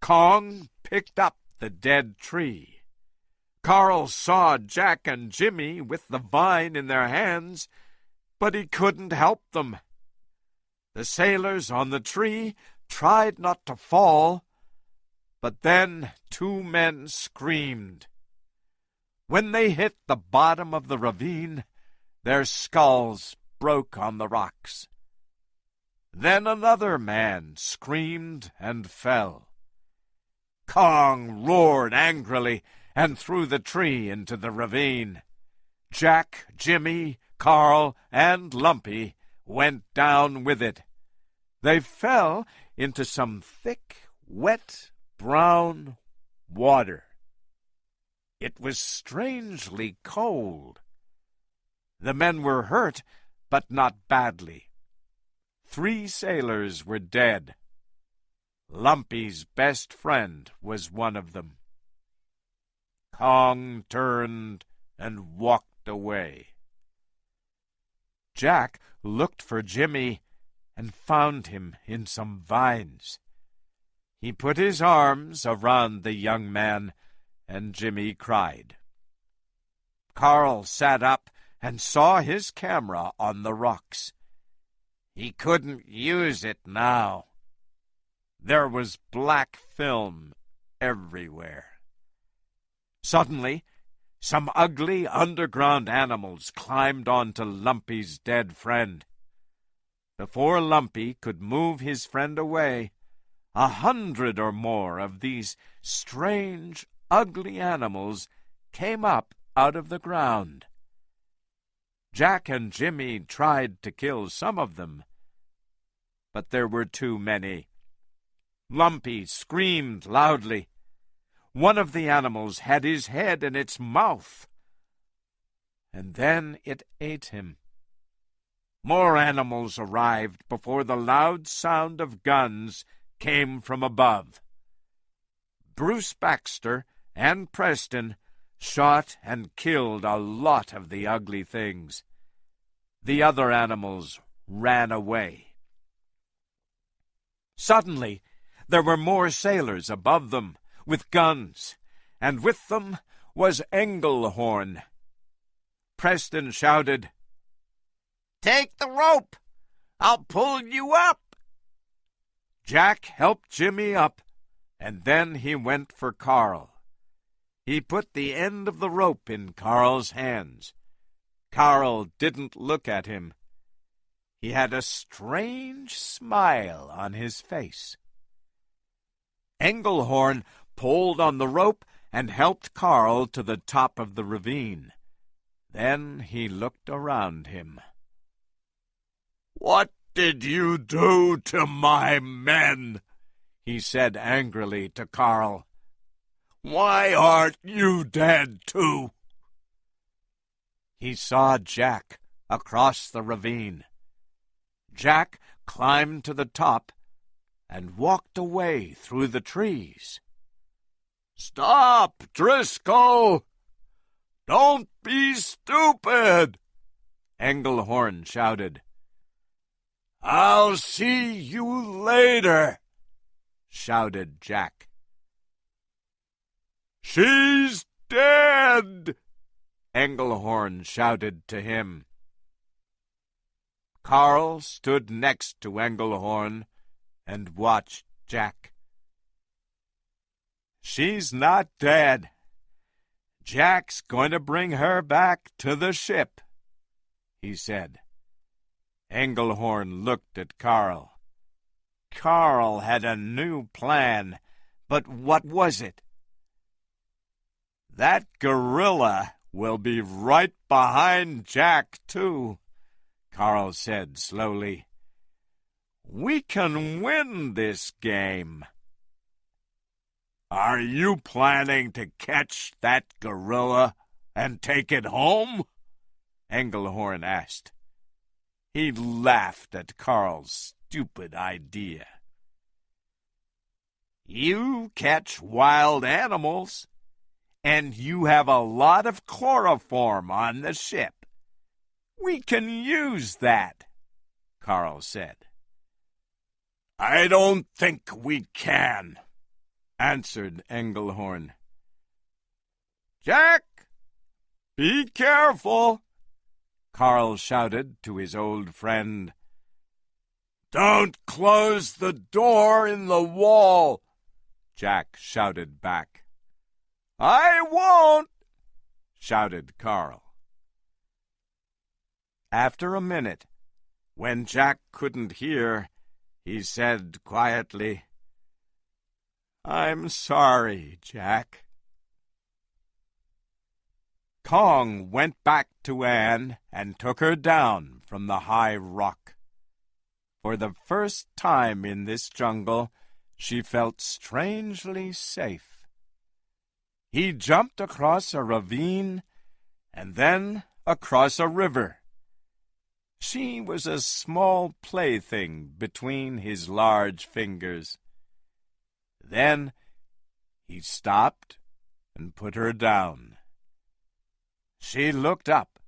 Kong picked up the dead tree. Carl saw Jack and Jimmy with the vine in their hands, but he couldn't help them. The sailors on the tree tried not to fall, but then two men screamed. When they hit the bottom of the ravine, their skulls broke on the rocks. Then another man screamed and fell. Kong roared angrily and threw the tree into the ravine. Jack, Jimmy, Carl, and Lumpy went down with it. They fell into some thick, wet, brown water. It was strangely cold. The men were hurt, but not badly. 3 sailors were dead. Lumpy's best friend was one of them. Kong turned and walked away. Jack looked for Jimmy and found him in some vines. He put his arms around the young man, and Jimmy cried. Carl sat up and saw his camera on the rocks. He couldn't use it now. There was black film everywhere. Suddenly, some ugly underground animals climbed onto Lumpy's dead friend. Before Lumpy could move his friend away, 100 or more of these strange, ugly animals came up out of the ground. Jack and Jimmy tried to kill some of them, but there were too many. Lumpy screamed loudly. One of the animals had his head in its mouth, and then it ate him. More animals arrived before the loud sound of guns came from above. Bruce Baxter and Preston shot and killed a lot of the ugly things. The other animals ran away. Suddenly, there were more sailors above them, with guns, and with them was Engelhorn. Preston shouted, "Take the rope! I'll pull you up!" Jack helped Jimmy up, and then he went for Carl. He put the end of the rope in Carl's hands. Carl didn't look at him. He had a strange smile on his face. Engelhorn pulled on the rope and helped Carl to the top of the ravine. Then he looked around him. "What did you do to my men?" he said angrily to Carl. "Why aren't you dead too?" He saw Jack across the ravine. Jack climbed to the top and walked away through the trees. "Stop, Driscoll! Don't be stupid!" Engelhorn shouted. "I'll see you later," shouted Jack. "She's dead!" Engelhorn shouted to him. Carl stood next to Engelhorn and watched Jack. "She's not dead. Jack's going to bring her back to the ship," he said. Engelhorn looked at Carl. Carl had a new plan, but what was it? "That gorilla will be right behind Jack, too," Carl said slowly. "We can win this game." "Are you planning to catch that gorilla and take it home?" Engelhorn asked. He laughed at Carl's stupid idea. "You catch wild animals, and you have a lot of chloroform on the ship. We can use that," Carl said. "I don't think we can," answered Engelhorn. "Jack, be careful!" Carl shouted to his old friend. "Don't close the door in the wall," Jack shouted back. "I won't," shouted Carl. After a minute, when Jack couldn't hear, he said quietly, "I'm sorry, Jack." Kong went back to Anne and took her down from the high rock. For the first time in this jungle, she felt strangely safe. He jumped across a ravine and then across a river. She was a small plaything between his large fingers. Then he stopped and put her down. She looked up,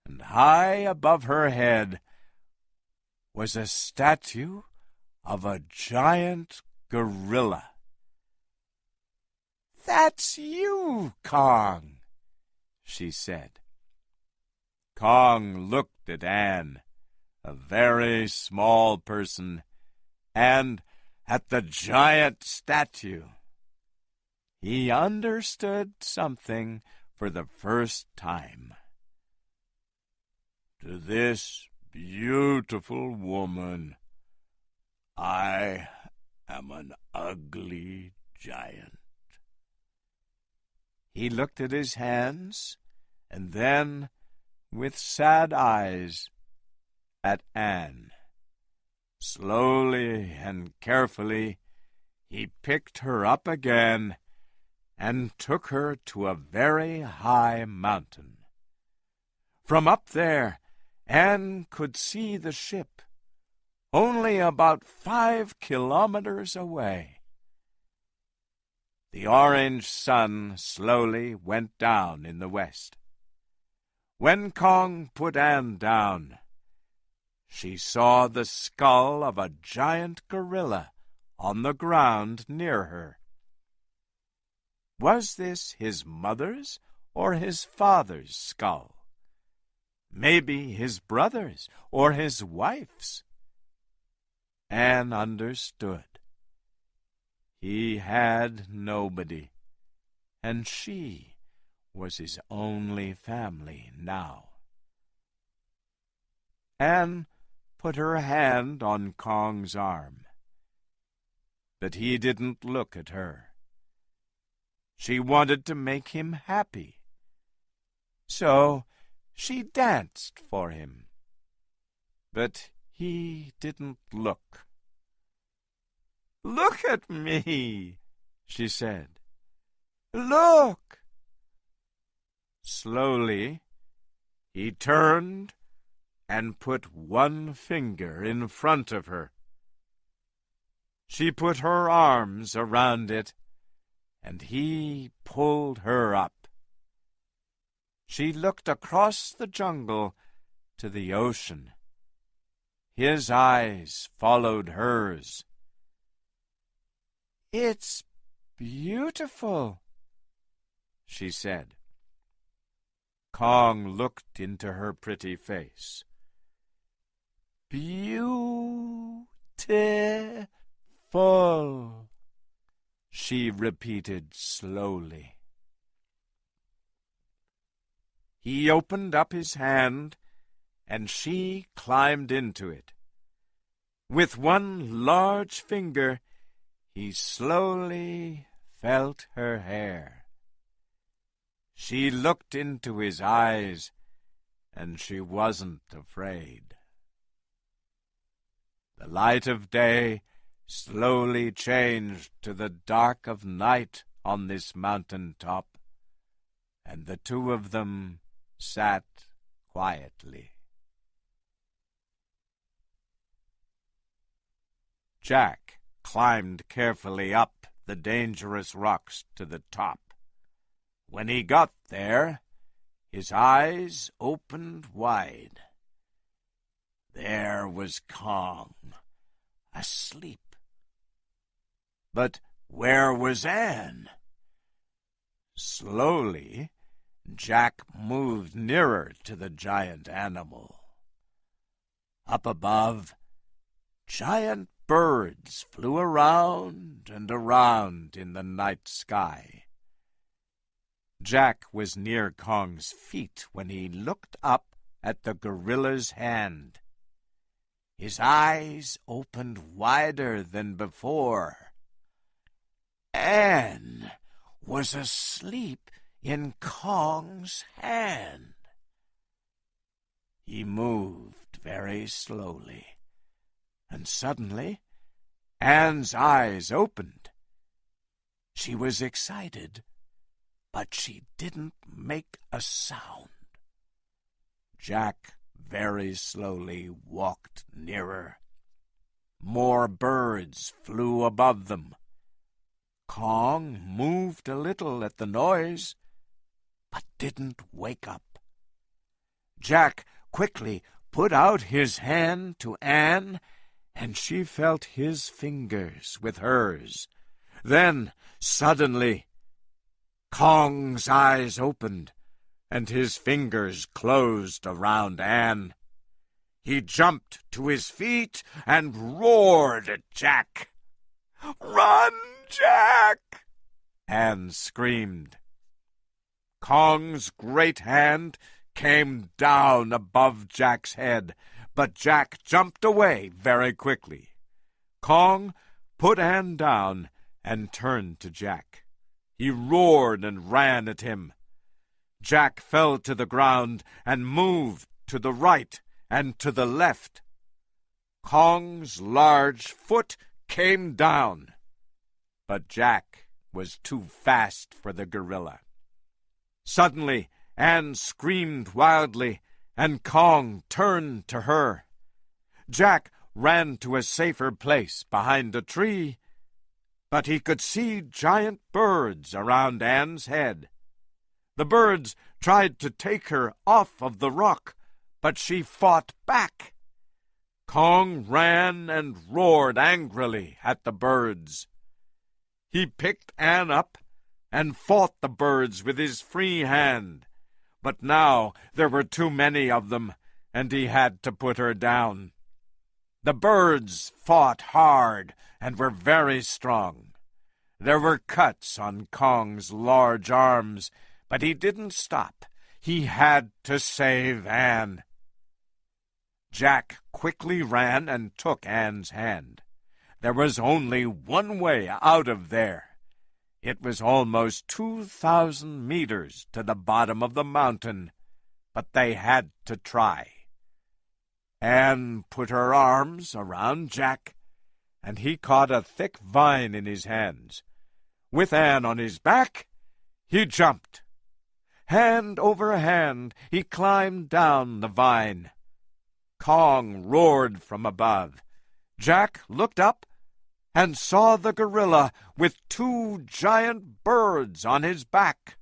and high above her head was a statue of a giant gorilla. "That's you, Kong," she said. Kong looked at Anne, a very small person, and at the giant statue. He understood something for the first time. "To this beautiful woman, I am an ugly giant." He looked at his hands, and then, with sad eyes, at Anne. Slowly and carefully, he picked her up again and took her to a very high mountain. From up there, Anne could see the ship, only about 5 kilometers away. The orange sun slowly went down in the west. When Kong put Anne down, she saw the skull of a giant gorilla on the ground near her. Was this his mother's or his father's skull? Maybe his brother's or his wife's. Anne understood. He had nobody, and she was his only family now. Anne put her hand on Kong's arm, but he didn't look at her. She wanted to make him happy, so she danced for him, but he didn't look. "Look at me," she said. "Look." Slowly, he turned and put one finger in front of her. She put her arms around it, and he pulled her up. She looked across the jungle to the ocean. His eyes followed hers. "It's beautiful," she said. Kong looked into her pretty face. "Beautiful," she repeated slowly. He opened up his hand, and she climbed into it. With one large finger, he slowly felt her hair. She looked into his eyes, and she wasn't afraid. The light of day slowly changed to the dark of night on this mountain top, and the two of them sat quietly. Jack climbed carefully up the dangerous rocks to the top. When he got there, his eyes opened wide. There was Kong, asleep. But where was Anne? Slowly, Jack moved nearer to the giant animal. Up above, giant birds flew around and around in the night sky. Jack was near Kong's feet when he looked up at the gorilla's hand. His eyes opened wider than before. Anne was asleep in Kong's hand. He moved very slowly, and suddenly Anne's eyes opened. She was excited, but she didn't make a sound. Jack very slowly walked nearer. More birds flew above them. Kong moved a little at the noise, but didn't wake up. Jack quickly put out his hand to Anne, and she felt his fingers with hers. Then, suddenly, Kong's eyes opened, and his fingers closed around Anne. He jumped to his feet and roared at Jack. "Run, Jack!" Anne screamed. Kong's great hand came down above Jack's head, but Jack jumped away very quickly. Kong put Anne down and turned to Jack. He roared and ran at him. Jack fell to the ground and moved to the right and to the left. Kong's large foot came down, but Jack was too fast for the gorilla. Suddenly, Anne screamed wildly, and Kong turned to her. Jack ran to a safer place behind a tree, but he could see giant birds around Anne's head. The birds tried to take her off of the rock, but she fought back. Kong ran and roared angrily at the birds. He picked Anne up and fought the birds with his free hand. But now there were too many of them, and he had to put her down. The birds fought hard and were very strong. There were cuts on Kong's large arms, but he didn't stop. He had to save Anne. Jack quickly ran and took Anne's hand. There was only one way out of there. It was almost 2,000 meters to the bottom of the mountain, but they had to try. Anne put her arms around Jack, and he caught a thick vine in his hands. With Anne on his back, he jumped. Hand over hand, he climbed down the vine. Kong roared from above. Jack looked up and saw the gorilla with 2 giant birds on his back.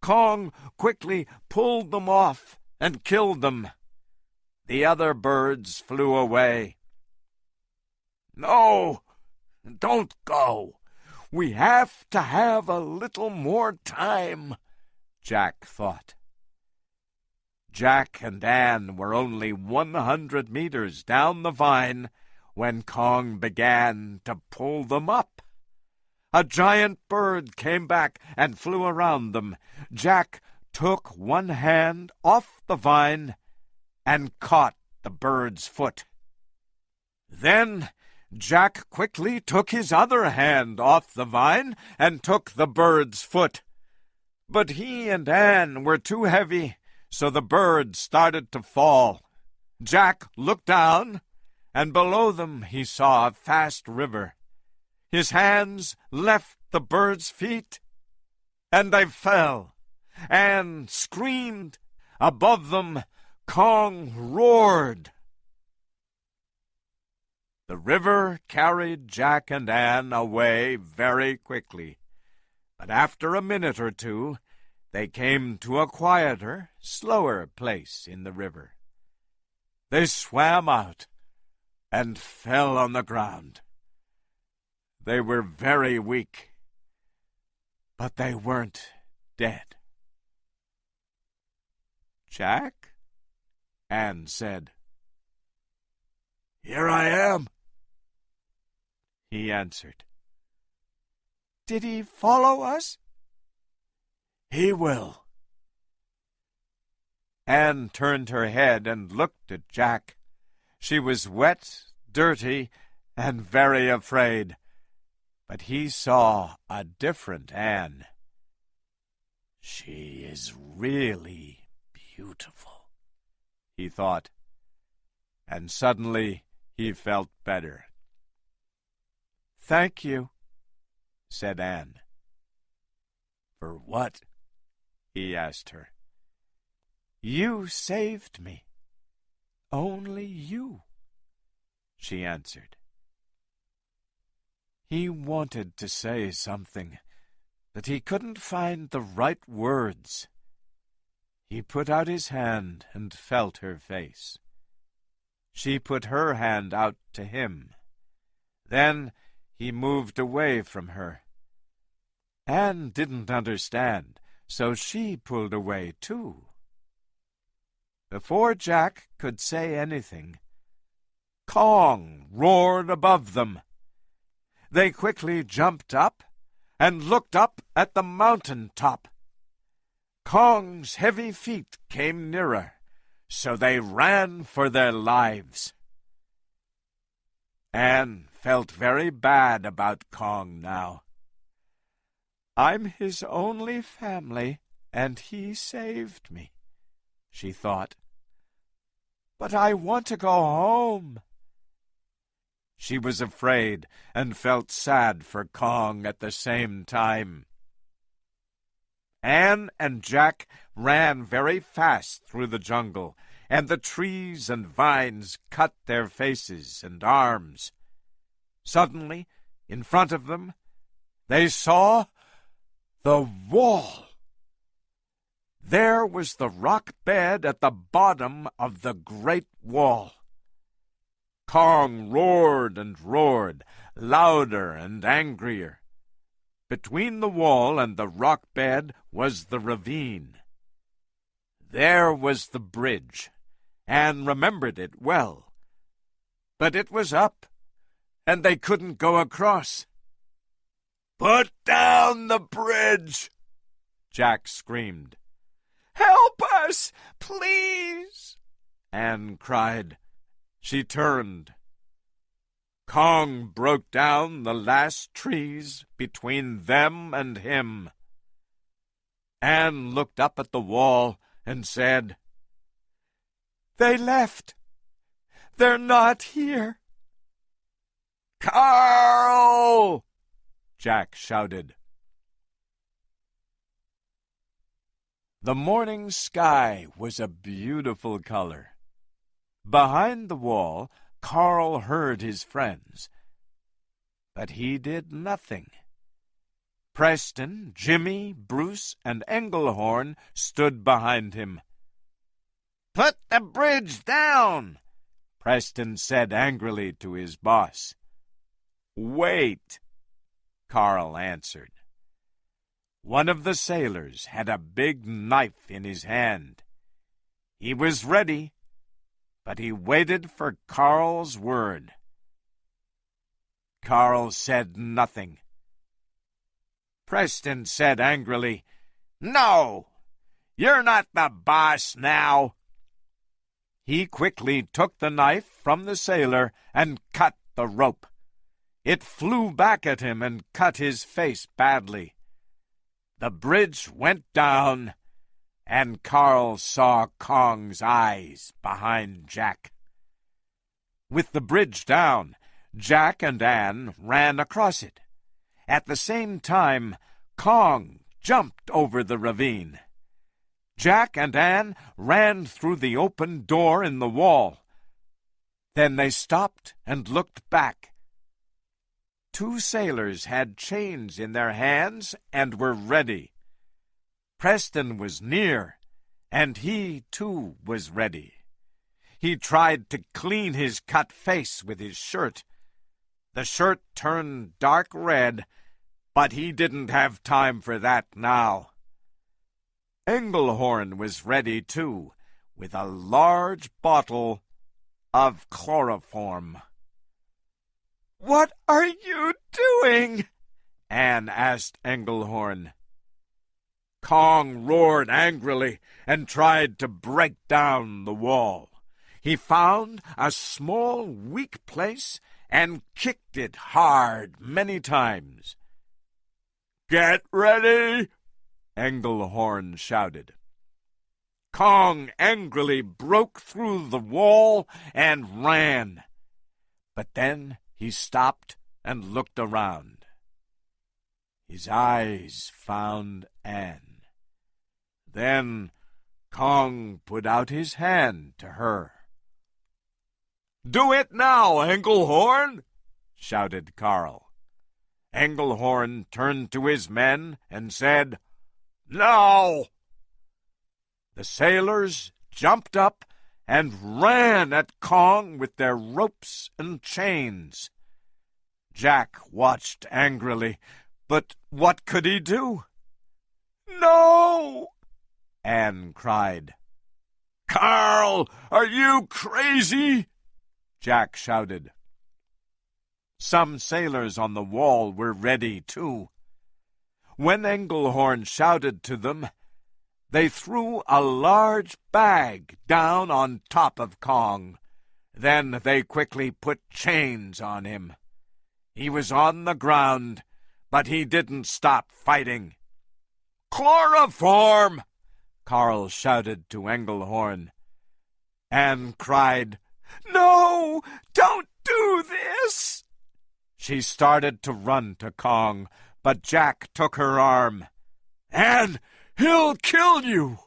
Kong quickly pulled them off and killed them. The other birds flew away. "No, don't go. We have to have a little more time," Jack thought. Jack and Anne were only 100 meters down the vine when Kong began to pull them up. A giant bird came back and flew around them. Jack took one hand off the vine and caught the bird's foot. Then Jack quickly took his other hand off the vine and took the bird's foot. But he and Anne were too heavy, so the bird started to fall. Jack looked down, and below them he saw a fast river. His hands left the bird's feet, and they fell. Anne screamed. Above them, Kong roared. The river carried Jack and Anne away very quickly, but after a minute or two, they came to a quieter, slower place in the river. They swam out and fell on the ground. They were very weak, but they weren't dead. "Jack?" Anne said. "Here I am," he answered. "Did he follow us?" "He will." Anne turned her head and looked at Jack. She was wet, dirty, and very afraid, but he saw a different Anne. "She is really beautiful," he thought, and suddenly he felt better. "Thank you," said Anne. "For what?" he asked her. "You saved me. Only you," she answered. He wanted to say something, but he couldn't find the right words. He put out his hand and felt her face. She put her hand out to him. Then he moved away from her. Anne didn't understand, so she pulled away too. Before Jack could say anything, Kong roared above them. They quickly jumped up and looked up at the mountain top. Kong's heavy feet came nearer, so they ran for their lives. Anne felt very bad about Kong now. I'm his only family, and he saved me, she thought. But I want to go home. She was afraid and felt sad for Kong at the same time. Anne and Jack ran very fast through the jungle, and the trees and vines cut their faces and arms. Suddenly, in front of them, they saw the wall. There was the rock bed at the bottom of the great wall. Kong roared and roared, louder and angrier. Between the wall and the rock bed was the ravine. There was the bridge. Anne remembered it well. But it was up, and they couldn't go across. "Put down the bridge!" Jack screamed. "Help us, please!" Anne cried. She turned. Kong broke down the last trees between them and him. Anne looked up at the wall and said, "They left. They're not here." "Carl!" Jack shouted. The morning sky was a beautiful color. Behind the wall, Carl heard his friends, but he did nothing. Preston, Jimmy, Bruce, and Englehorn stood behind him. "Put the bridge down," Preston said angrily to his boss. "Wait," Carl answered. One of the sailors had a big knife in his hand. He was ready, but he waited for Carl's word. Carl said nothing. Preston said angrily, "No, you're not the boss now." He quickly took the knife from the sailor and cut the rope. It flew back at him and cut his face badly. The bridge went down, and Carl saw Kong's eyes behind Jack. With the bridge down, Jack and Anne ran across it. At the same time, Kong jumped over the ravine. Jack and Anne ran through the open door in the wall. Then they stopped and looked back. Two sailors had chains in their hands and were ready. Preston was near, and he, too, was ready. He tried to clean his cut face with his shirt. The shirt turned dark red, but he didn't have time for that now. Englehorn was ready, too, with a large bottle of chloroform. "What are you doing?" Anne asked Englehorn. Kong roared angrily and tried to break down the wall. He found a small, weak place and kicked it hard many times. "Get ready!" Englehorn shouted. Kong angrily broke through the wall and ran. But then he stopped and looked around. His eyes found Anne. Then Kong put out his hand to her. "Do it now, Englehorn!" shouted Carl. Engelhorn turned to his men and said, "Now!" The sailors jumped up and ran at Kong with their ropes and chains. Jack watched angrily, but what could he do? "No!" Anne cried. "Carl, are you crazy?" Jack shouted. Some sailors on the wall were ready, too. When Engelhorn shouted to them, they threw a large bag down on top of Kong. Then they quickly put chains on him. He was on the ground, but he didn't stop fighting. "Chloroform!" Carl shouted to Engelhorn. Anne cried, "No, don't do this!" She started to run to Kong, but Jack took her arm. "Anne, he'll kill you,"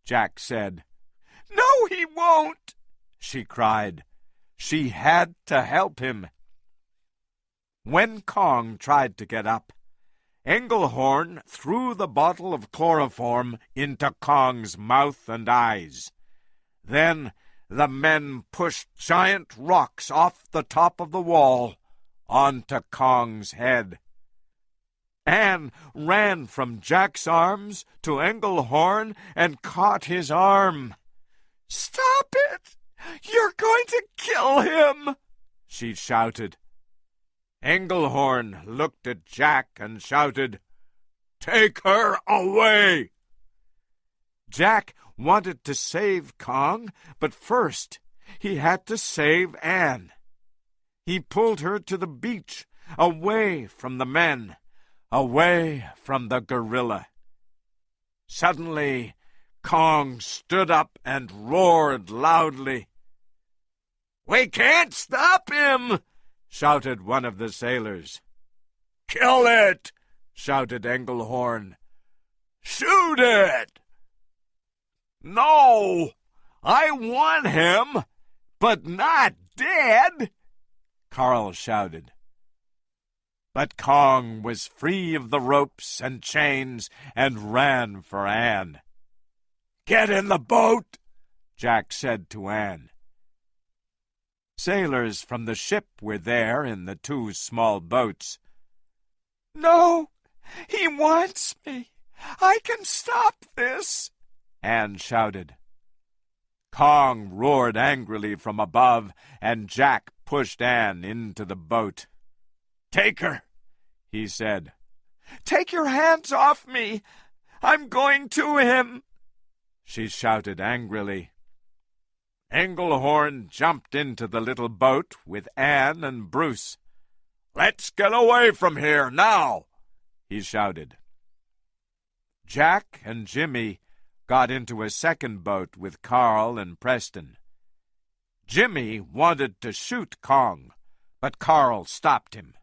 Jack said. "No, he won't," she cried. She had to help him. When Kong tried to get up, Engelhorn threw the bottle of chloroform into Kong's mouth and eyes. Then the men pushed giant rocks off the top of the wall onto Kong's head. Anne ran from Jack's arms to Engelhorn and caught his arm. "Stop it! You're going to kill him!" she shouted. Engelhorn looked at Jack and shouted, "Take her away!" Jack wanted to save Kong, but first he had to save Anne. He pulled her to the beach, away from the men, away from the gorilla. Suddenly, Kong stood up and roared loudly. "We can't stop him!" shouted one of the sailors. "Kill it!" shouted Engelhorn. "Shoot it!" "No! I want him, but not dead!" Carl shouted. But Kong was free of the ropes and chains and ran for Anne. "Get in the boat," Jack said to Anne. Sailors from the ship were there in the two small boats. "No, he wants me. I can stop this," Anne shouted. Kong roared angrily from above, and Jack pushed Anne into the boat. "Take her," he said. "Take your hands off me. I'm going to him," she shouted angrily. Engelhorn jumped into the little boat with Anne and Bruce. "Let's get away from here now," he shouted. Jack and Jimmy got into a second boat with Carl and Preston. Jimmy wanted to shoot Kong, but Carl stopped him.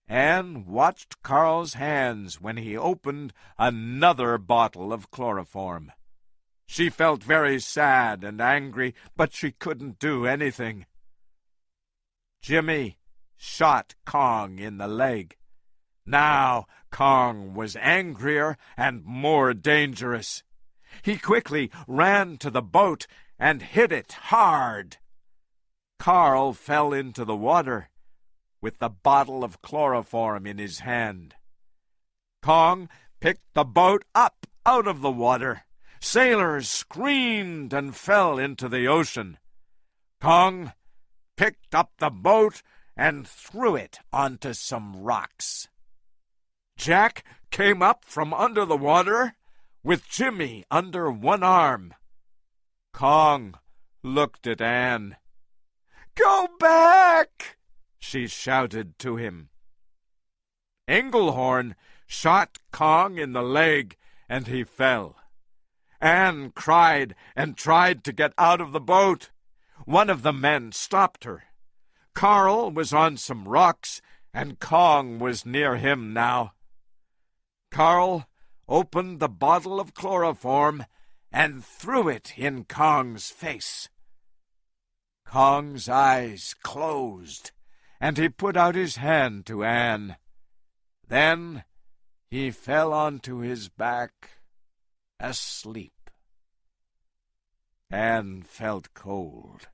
Anne watched Carl's hands when he opened another bottle of chloroform. She felt very sad and angry, but she couldn't do anything. Jimmy shot Kong in the leg. Now Kong was angrier and more dangerous. He quickly ran to the boat and hit it hard. Carl fell into the water with the bottle of chloroform in his hand. Kong picked the boat up out of the water. Sailors screamed and fell into the ocean. Kong picked up the boat and threw it onto some rocks. Jack came up from under the water with Jimmy under one arm. Kong looked at Anne. "Go back!" she shouted to him. Engelhorn shot Kong in the leg, and he fell. Anne cried and tried to get out of the boat. One of the men stopped her. Carl was on some rocks, and Kong was near him now. Carl opened the bottle of chloroform and threw it in Kong's face. Kong's eyes closed, and he put out his hand to Anne. Then he fell onto his back, asleep. Anne felt cold.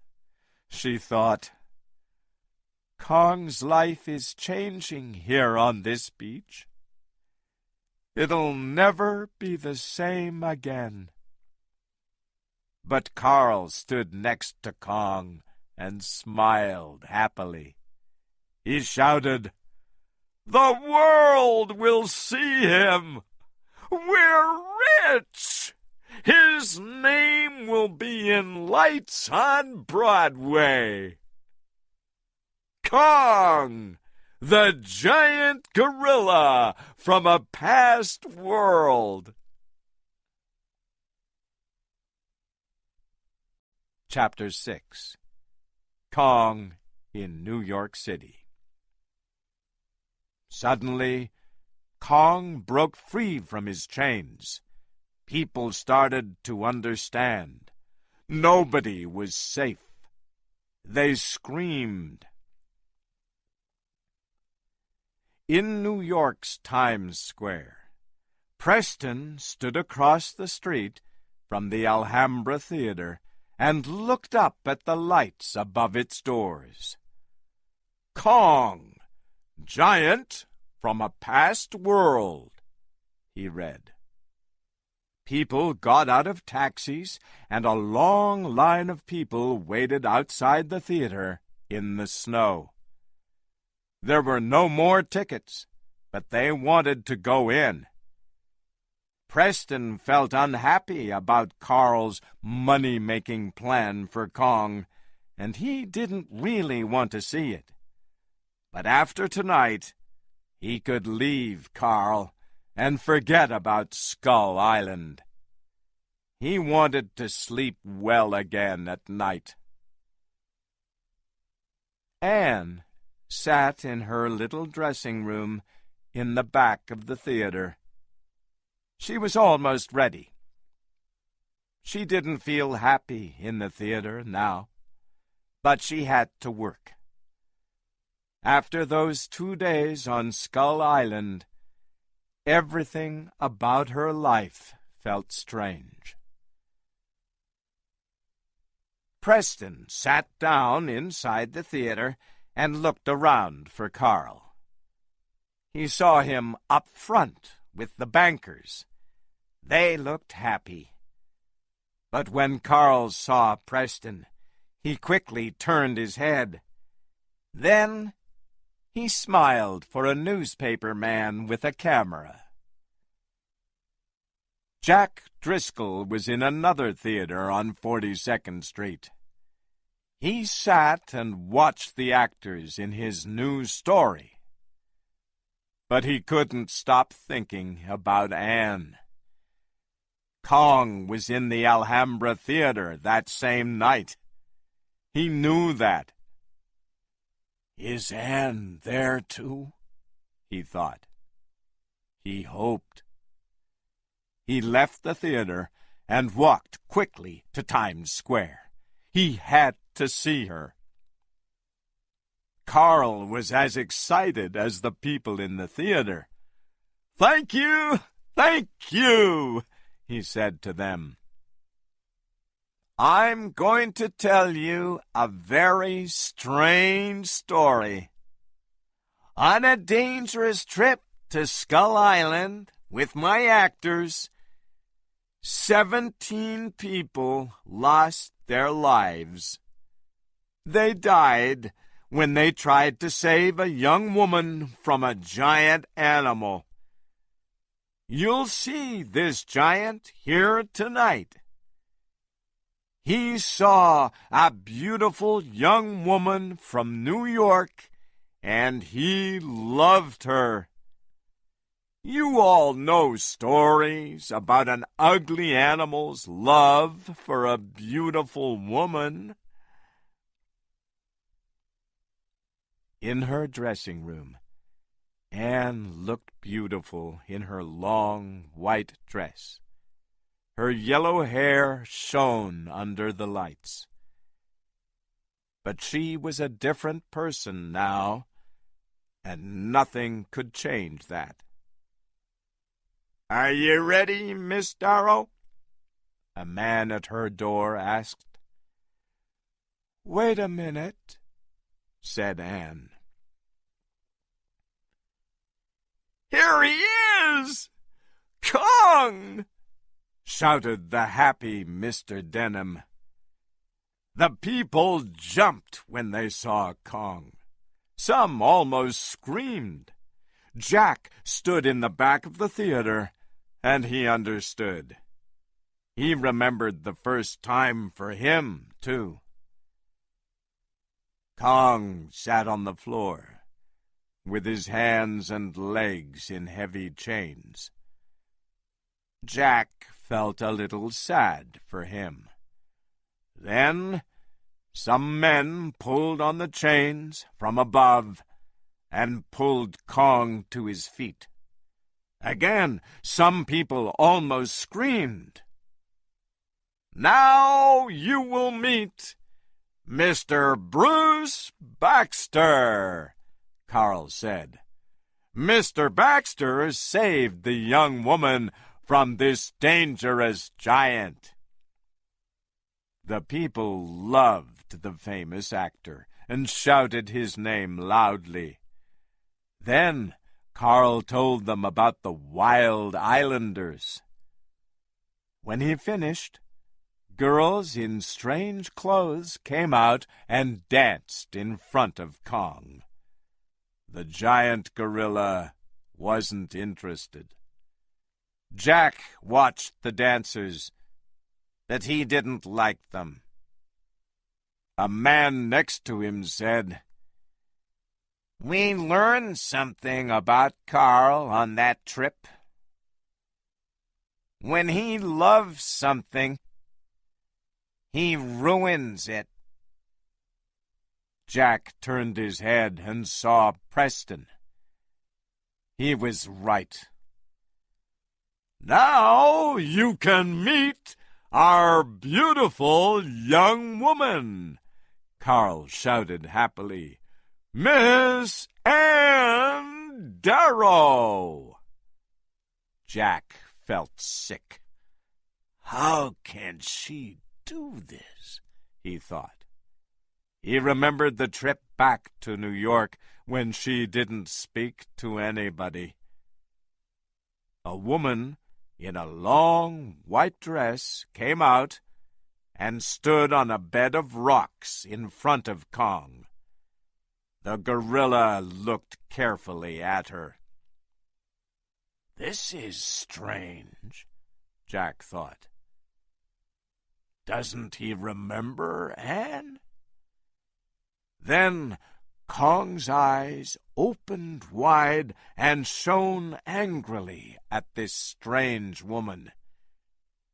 She thought, Kong's life is changing here on this beach. It'll never be the same again. But Carl stood next to Kong and smiled happily. He shouted, "The world will see him! We're rich! His name will be in lights on Broadway! Kong, the giant gorilla from a past world!" Chapter 6. Kong in New York City. Suddenly, Kong broke free from his chains. People started to understand. Nobody was safe. They screamed. In New York's Times Square, Preston stood across the street from the Alhambra Theater and looked up at the lights above its doors. "Kong, giant from a past world," he read. People got out of taxis, and a long line of people waited outside the theater in the snow. There were no more tickets, but they wanted to go in. Preston felt unhappy about Carl's money-making plan for Kong, and he didn't really want to see it. But after tonight, he could leave Carl and forget about Skull Island. He wanted to sleep well again at night. Anne sat in her little dressing room in the back of the theater. She was almost ready. She didn't feel happy in the theater now, but she had to work. After those 2 days on Skull Island, everything about her life felt strange. Preston sat down inside the theater and looked around for Carl. He saw him up front with the bankers. They looked happy. But when Carl saw Preston, he quickly turned his head. Then he smiled for a newspaper man with a camera. Jack Driscoll was in another theater on 42nd Street. He sat and watched the actors in his new story. But he couldn't stop thinking about Anne. Kong was in the Alhambra Theater that same night. He knew that. "Is Anne there too?" he thought. He hoped. He left the theater and walked quickly to Times Square. He had to see her. Carl was as excited as the people in the theater. "Thank you! Thank you!" he said to them. "I'm going to tell you a very strange story. On a dangerous trip to Skull Island with my actors, 17 people lost their lives. They died when they tried to save a young woman from a giant animal. You'll see this giant here tonight. He saw a beautiful young woman from New York, and he loved her. You all know stories about an ugly animal's love for a beautiful woman." In her dressing room, Anne looked beautiful in her long white dress. Her yellow hair shone under the lights. But she was a different person now, and nothing could change that. "Are you ready, Miss Darrow?" a man at her door asked. "Wait a minute," said Anne. "Here he is! Kong!" shouted the happy Mr. Denham. The people jumped when they saw Kong. Some almost screamed. Jack stood in the back of the theater, and he understood. He remembered the first time for him, too. Kong sat on the floor, with his hands and legs in heavy chains. Jack felt a little sad for him. Then some men pulled on the chains from above and pulled Kong to his feet. Again, some people almost screamed. "Now you will meet Mr. Bruce Baxter," Carl said. "Mr. Baxter saved the young woman from this dangerous giant." The people loved the famous actor and shouted his name loudly. Then Carl told them about the wild islanders. When he finished, girls in strange clothes came out and danced in front of Kong. The giant gorilla wasn't interested. Jack watched the dancers, but he didn't like them. A man next to him said, "We learned something about Carl on that trip. When he loves something, he ruins it." Jack turned his head and saw Preston. He was right. "Now you can meet our beautiful young woman," Carl shouted happily. "Miss Anne Darrow." Jack felt sick. "How can she do this?" he thought. He remembered the trip back to New York when she didn't speak to anybody. A woman in a long white dress came out and stood on a bed of rocks in front of Kong. The gorilla looked carefully at her. "This is strange," Jack thought. "Doesn't he remember Anne?" Then Kong's eyes opened wide and shone angrily at this strange woman.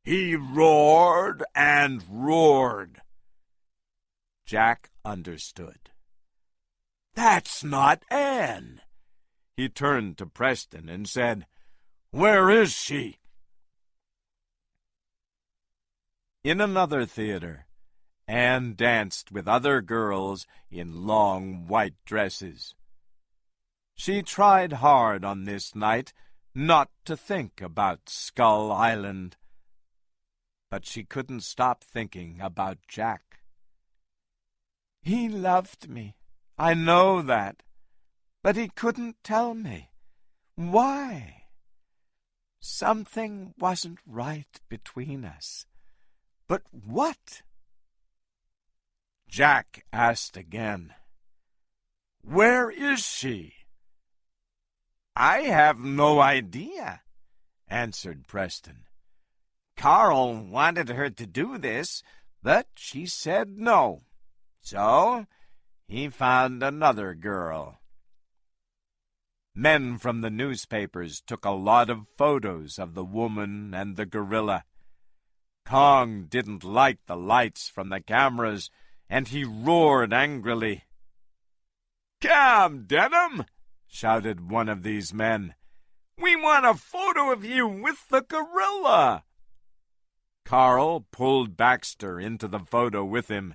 He roared and roared. Jack understood. "That's not Anne." He turned to Preston and said, "Where is she?" In another theater, Anne danced with other girls in long white dresses. She tried hard on this night not to think about Skull Island, but she couldn't stop thinking about Jack. "He loved me, I know that, but he couldn't tell me. Why? Something wasn't right between us. But what?" Jack asked again, "Where is she?" "I have no idea," answered Preston. "Carl wanted her to do this, but she said no. So he found another girl." Men from the newspapers took a lot of photos of the woman and the gorilla. Kong didn't like the lights from the cameras, and he roared angrily. "Come, Denham!" shouted one of these men. "We want a photo of you with the gorilla." Carl pulled Baxter into the photo with him.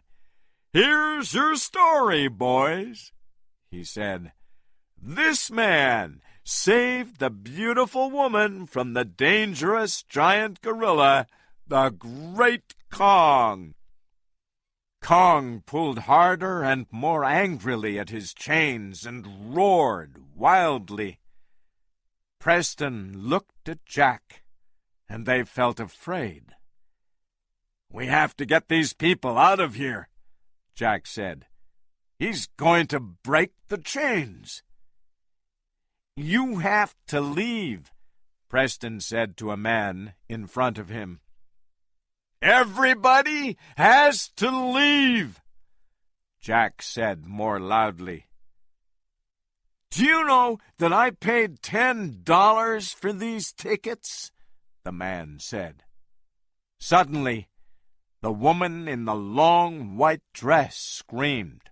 "Here's your story, boys," he said. This man saved the beautiful woman from the dangerous giant gorilla, the Great Kong. Kong pulled harder and more angrily at his chains and roared wildly. Preston looked at Jack, and they felt afraid. "We have to get these people out of here," Jack said. "He's going to break the chains." "You have to leave," Preston said to a man in front of him. "Everybody has to leave," Jack said more loudly. "Do you know that I paid $10 for these tickets?" the man said. Suddenly, the woman in the long white dress screamed.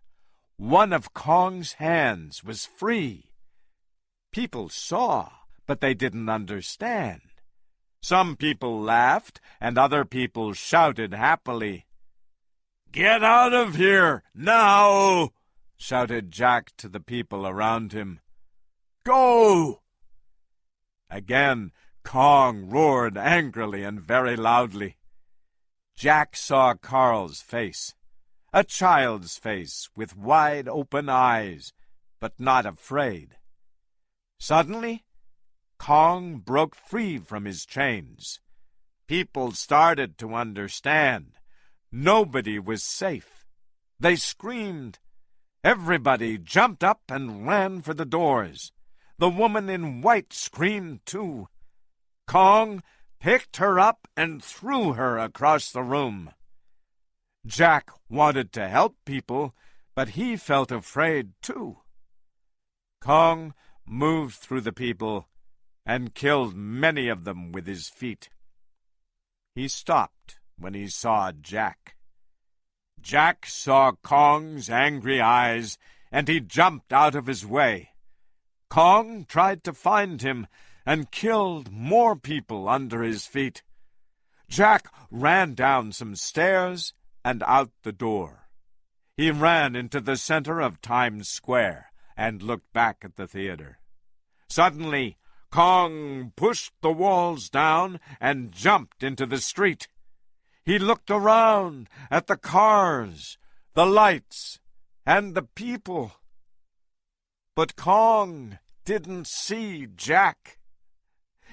One of Kong's hands was free. People saw, but they didn't understand. Some people laughed, and other people shouted happily. "Get out of here, now!" shouted Jack to the people around him. "Go!" Again, Kong roared angrily and very loudly. Jack saw Carl's face, a child's face with wide-open eyes, but not afraid. Suddenly, Kong broke free from his chains. People started to understand. Nobody was safe. They screamed. Everybody jumped up and ran for the doors. The woman in white screamed too. Kong picked her up and threw her across the room. Jack wanted to help people, but he felt afraid too. Kong moved through the people and killed many of them with his feet. He stopped when he saw Jack. Jack saw Kong's angry eyes, and he jumped out of his way. Kong tried to find him and killed more people under his feet. Jack ran down some stairs and out the door. He ran into the center of Times Square and looked back at the theater. Suddenly, Kong pushed the walls down and jumped into the street. He looked around at the cars, the lights, and the people. But Kong didn't see Jack.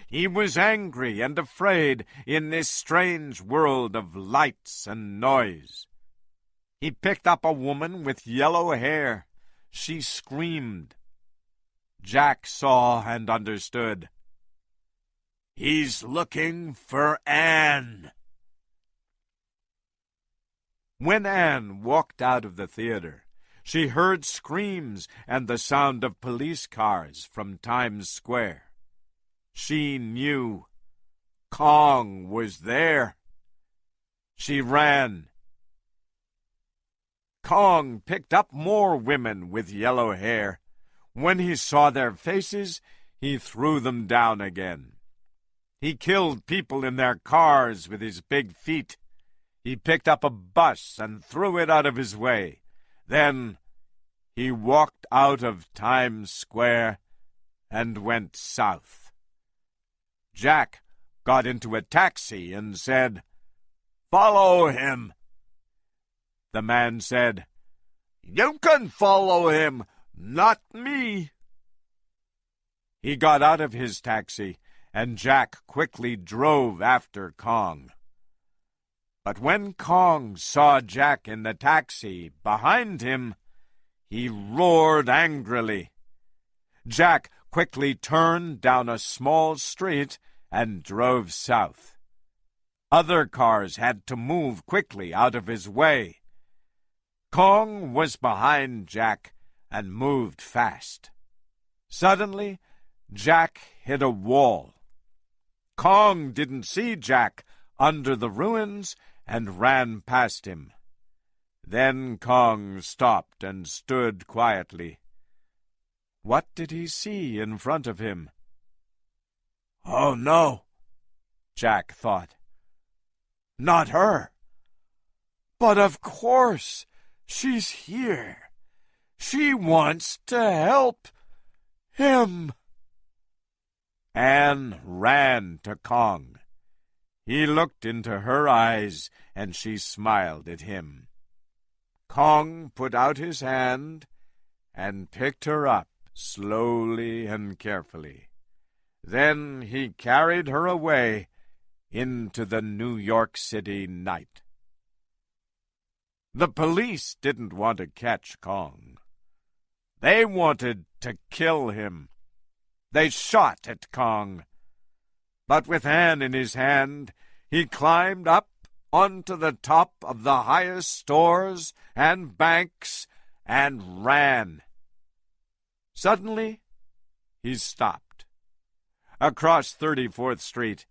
He was angry and afraid in this strange world of lights and noise. He picked up a woman with yellow hair. She screamed. Jack saw and understood. He's looking for Anne. When Anne walked out of the theater, she heard screams and the sound of police cars from Times Square. She knew Kong was there. She ran. Kong picked up more women with yellow hair. When he saw their faces, he threw them down again. He killed people in their cars with his big feet. He picked up a bus and threw it out of his way. Then he walked out of Times Square and went south. Jack got into a taxi and said, "Follow him." The man said, "You can follow him, not me." He got out of his taxi, and Jack quickly drove after Kong. But when Kong saw Jack in the taxi behind him, he roared angrily. Jack quickly turned down a small street and drove south. Other cars had to move quickly out of his way. Kong was behind Jack and moved fast. Suddenly, Jack hit a wall. Kong didn't see Jack under the ruins and ran past him. Then Kong stopped and stood quietly. What did he see in front of him? "Oh, no," Jack thought. "Not her. But of course, she's here. She wants to help. Him! Anne ran to Kong. He looked into her eyes, and she smiled at him. Kong put out his hand and picked her up slowly and carefully. Then he carried her away into the New York City night. The police didn't want to catch Kong. They wanted to kill him. They shot at Kong. But with Anne in his hand, he climbed up onto the top of the highest stores and banks and ran. Suddenly, he stopped. Across 34th Street,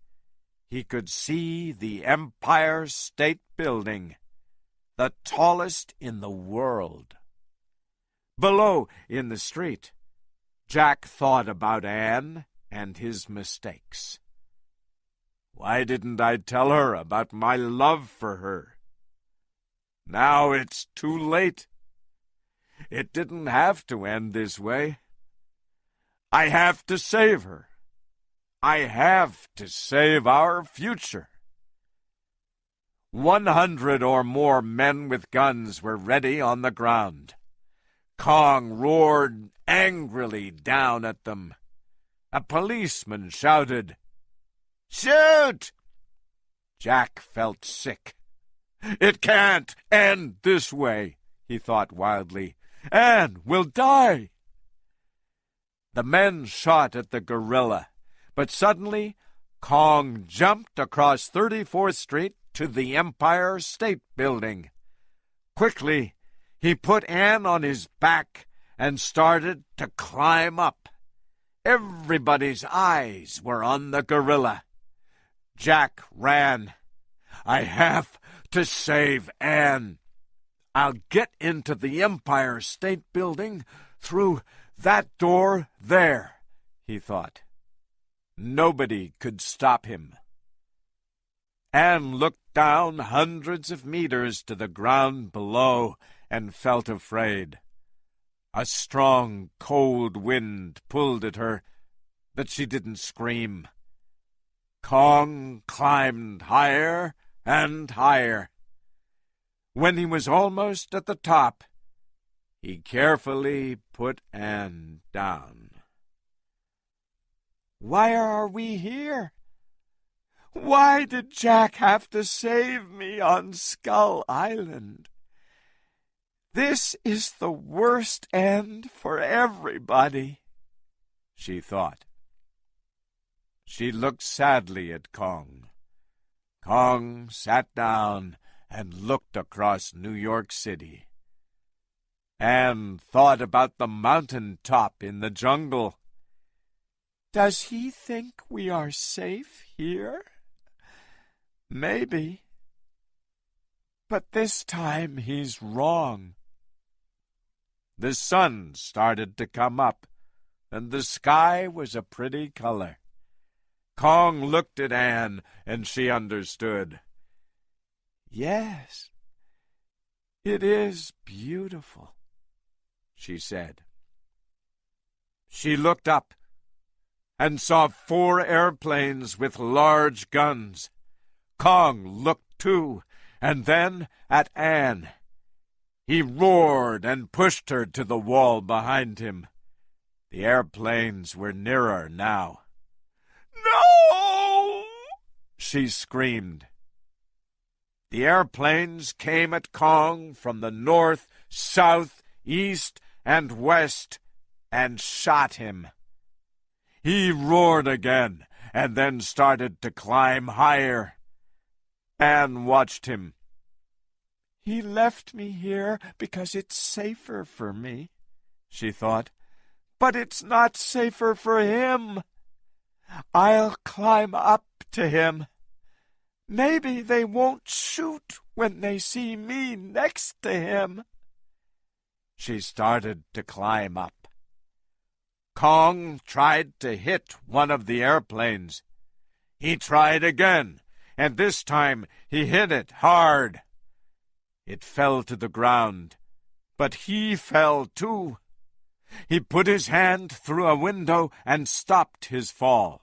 he could see the Empire State Building, the tallest in the world. Below, in the street, Jack thought about Anne and his mistakes. Why didn't I tell her about my love for her? Now it's too late. It didn't have to end this way. I have to save her. I have to save our future. 100 or more men with guns were ready on the ground. Kong roared angrily down at them. A policeman shouted, "Shoot!" Jack felt sick. It can't end this way, he thought wildly. Anne will die. The men shot at the gorilla, but suddenly Kong jumped across 34th Street to the Empire State Building. Quickly, he put Anne on his back and started to climb up. Everybody's eyes were on the gorilla. Jack ran. I have to save Anne. I'll get into the Empire State Building through that door there, he thought. Nobody could stop him. Anne looked down hundreds of meters to the ground below and felt afraid. A strong, cold wind pulled at her, but she didn't scream. Kong climbed higher and higher. When he was almost at the top, he carefully put Anne down. Why are we here? Why did Jack have to save me on Skull Island? This is the worst end for everybody, she thought. She looked sadly at Kong. Kong sat down and looked across New York City. Anne thought about the mountain top in the jungle. Does he think we are safe here? Maybe. But this time he's wrong. The sun started to come up, and the sky was a pretty color. Kong looked at Anne, and she understood. Yes, it is beautiful, she said. She looked up and saw 4 airplanes with large guns. Kong looked too, and then at Anne. He roared and pushed her to the wall behind him. The airplanes were nearer now. No! She screamed. The airplanes came at Kong from the north, south, east, and west, and shot him. He roared again, and then started to climb higher. Anne watched him. He left me here because it's safer for me, she thought. But it's not safer for him. I'll climb up to him. Maybe they won't shoot when they see me next to him. She started to climb up. Kong tried to hit one of the airplanes. He tried again, and this time he hit it hard. It fell to the ground, but he fell too. He put his hand through a window and stopped his fall.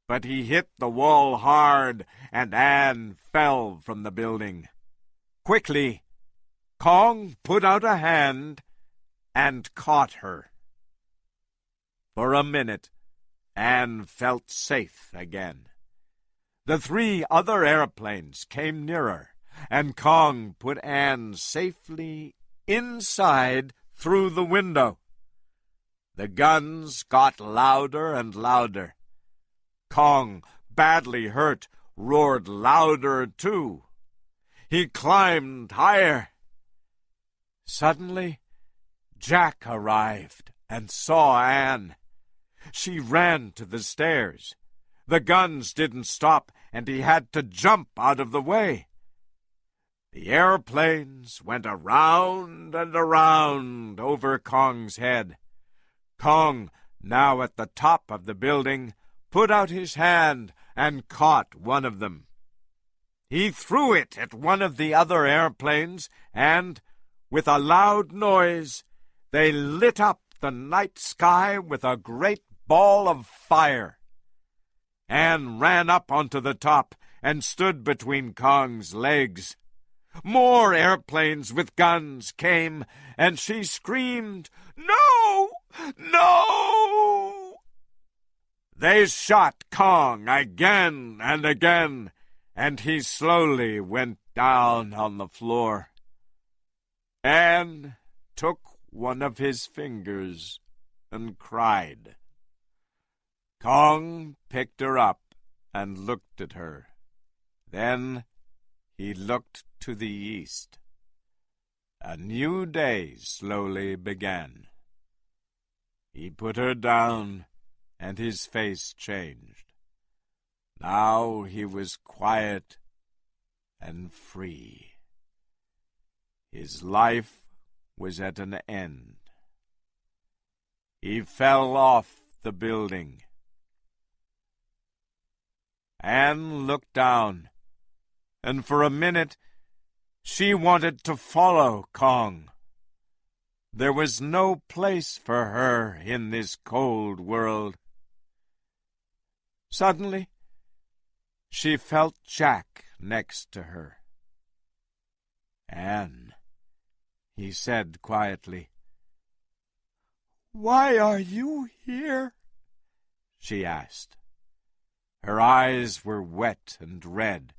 But he hit the wall hard, and Anne fell from the building. Quickly, Kong put out a hand and caught her. For a minute, Anne felt safe again. The 3 other airplanes came nearer, and Kong put Anne safely inside through the window. The guns got louder and louder. Kong, badly hurt, roared louder too. He climbed higher. Suddenly, Jack arrived and saw Anne. She ran to the stairs. The guns didn't stop, and he had to jump out of the way. The airplanes went around and around over Kong's head. Kong, now at the top of the building, put out his hand and caught one of them. He threw it at one of the other airplanes, and, with a loud noise, they lit up the night sky with a great ball of fire. Anne ran up onto the top and stood between Kong's legs. More airplanes with guns came, and she screamed, "No! No!" They shot Kong again and again, and he slowly went down on the floor. Anne took one of his fingers and cried. Kong picked her up and looked at her. Then he looked to the east. A new day slowly began. He put her down, and his face changed. Now he was quiet and free. His life was at an end. He fell off the building. Anne looked down, and for a minute she wanted to follow Kong. There was no place for her in this cold world. Suddenly, she felt Jack next to her. "Anne," he said quietly. "Why are you here?" she asked. Her eyes were wet and red.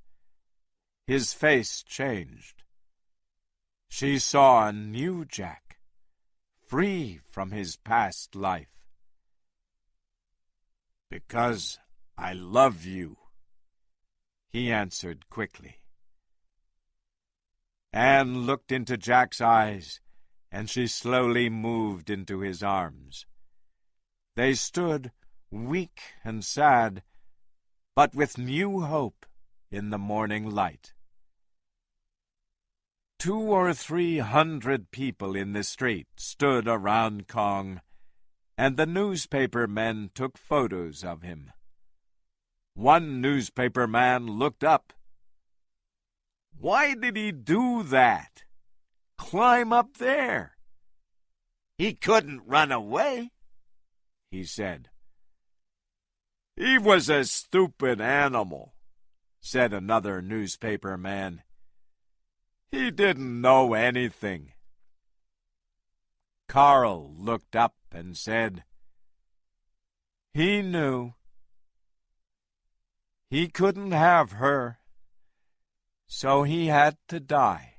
His face changed. She saw a new Jack, free from his past life. "Because I love you," he answered quickly. Anne looked into Jack's eyes, and she slowly moved into his arms. They stood, weak and sad, but with new hope in the morning light. 200 or 300 people in the street stood around Kong, and the newspaper men took photos of him. One newspaper man looked up. "Why did he do that? Climb up there? He couldn't run away," he said. "He was a stupid animal," said another newspaper man. "He didn't know anything." Carl looked up and said, "He knew. He couldn't have her, so he had to die."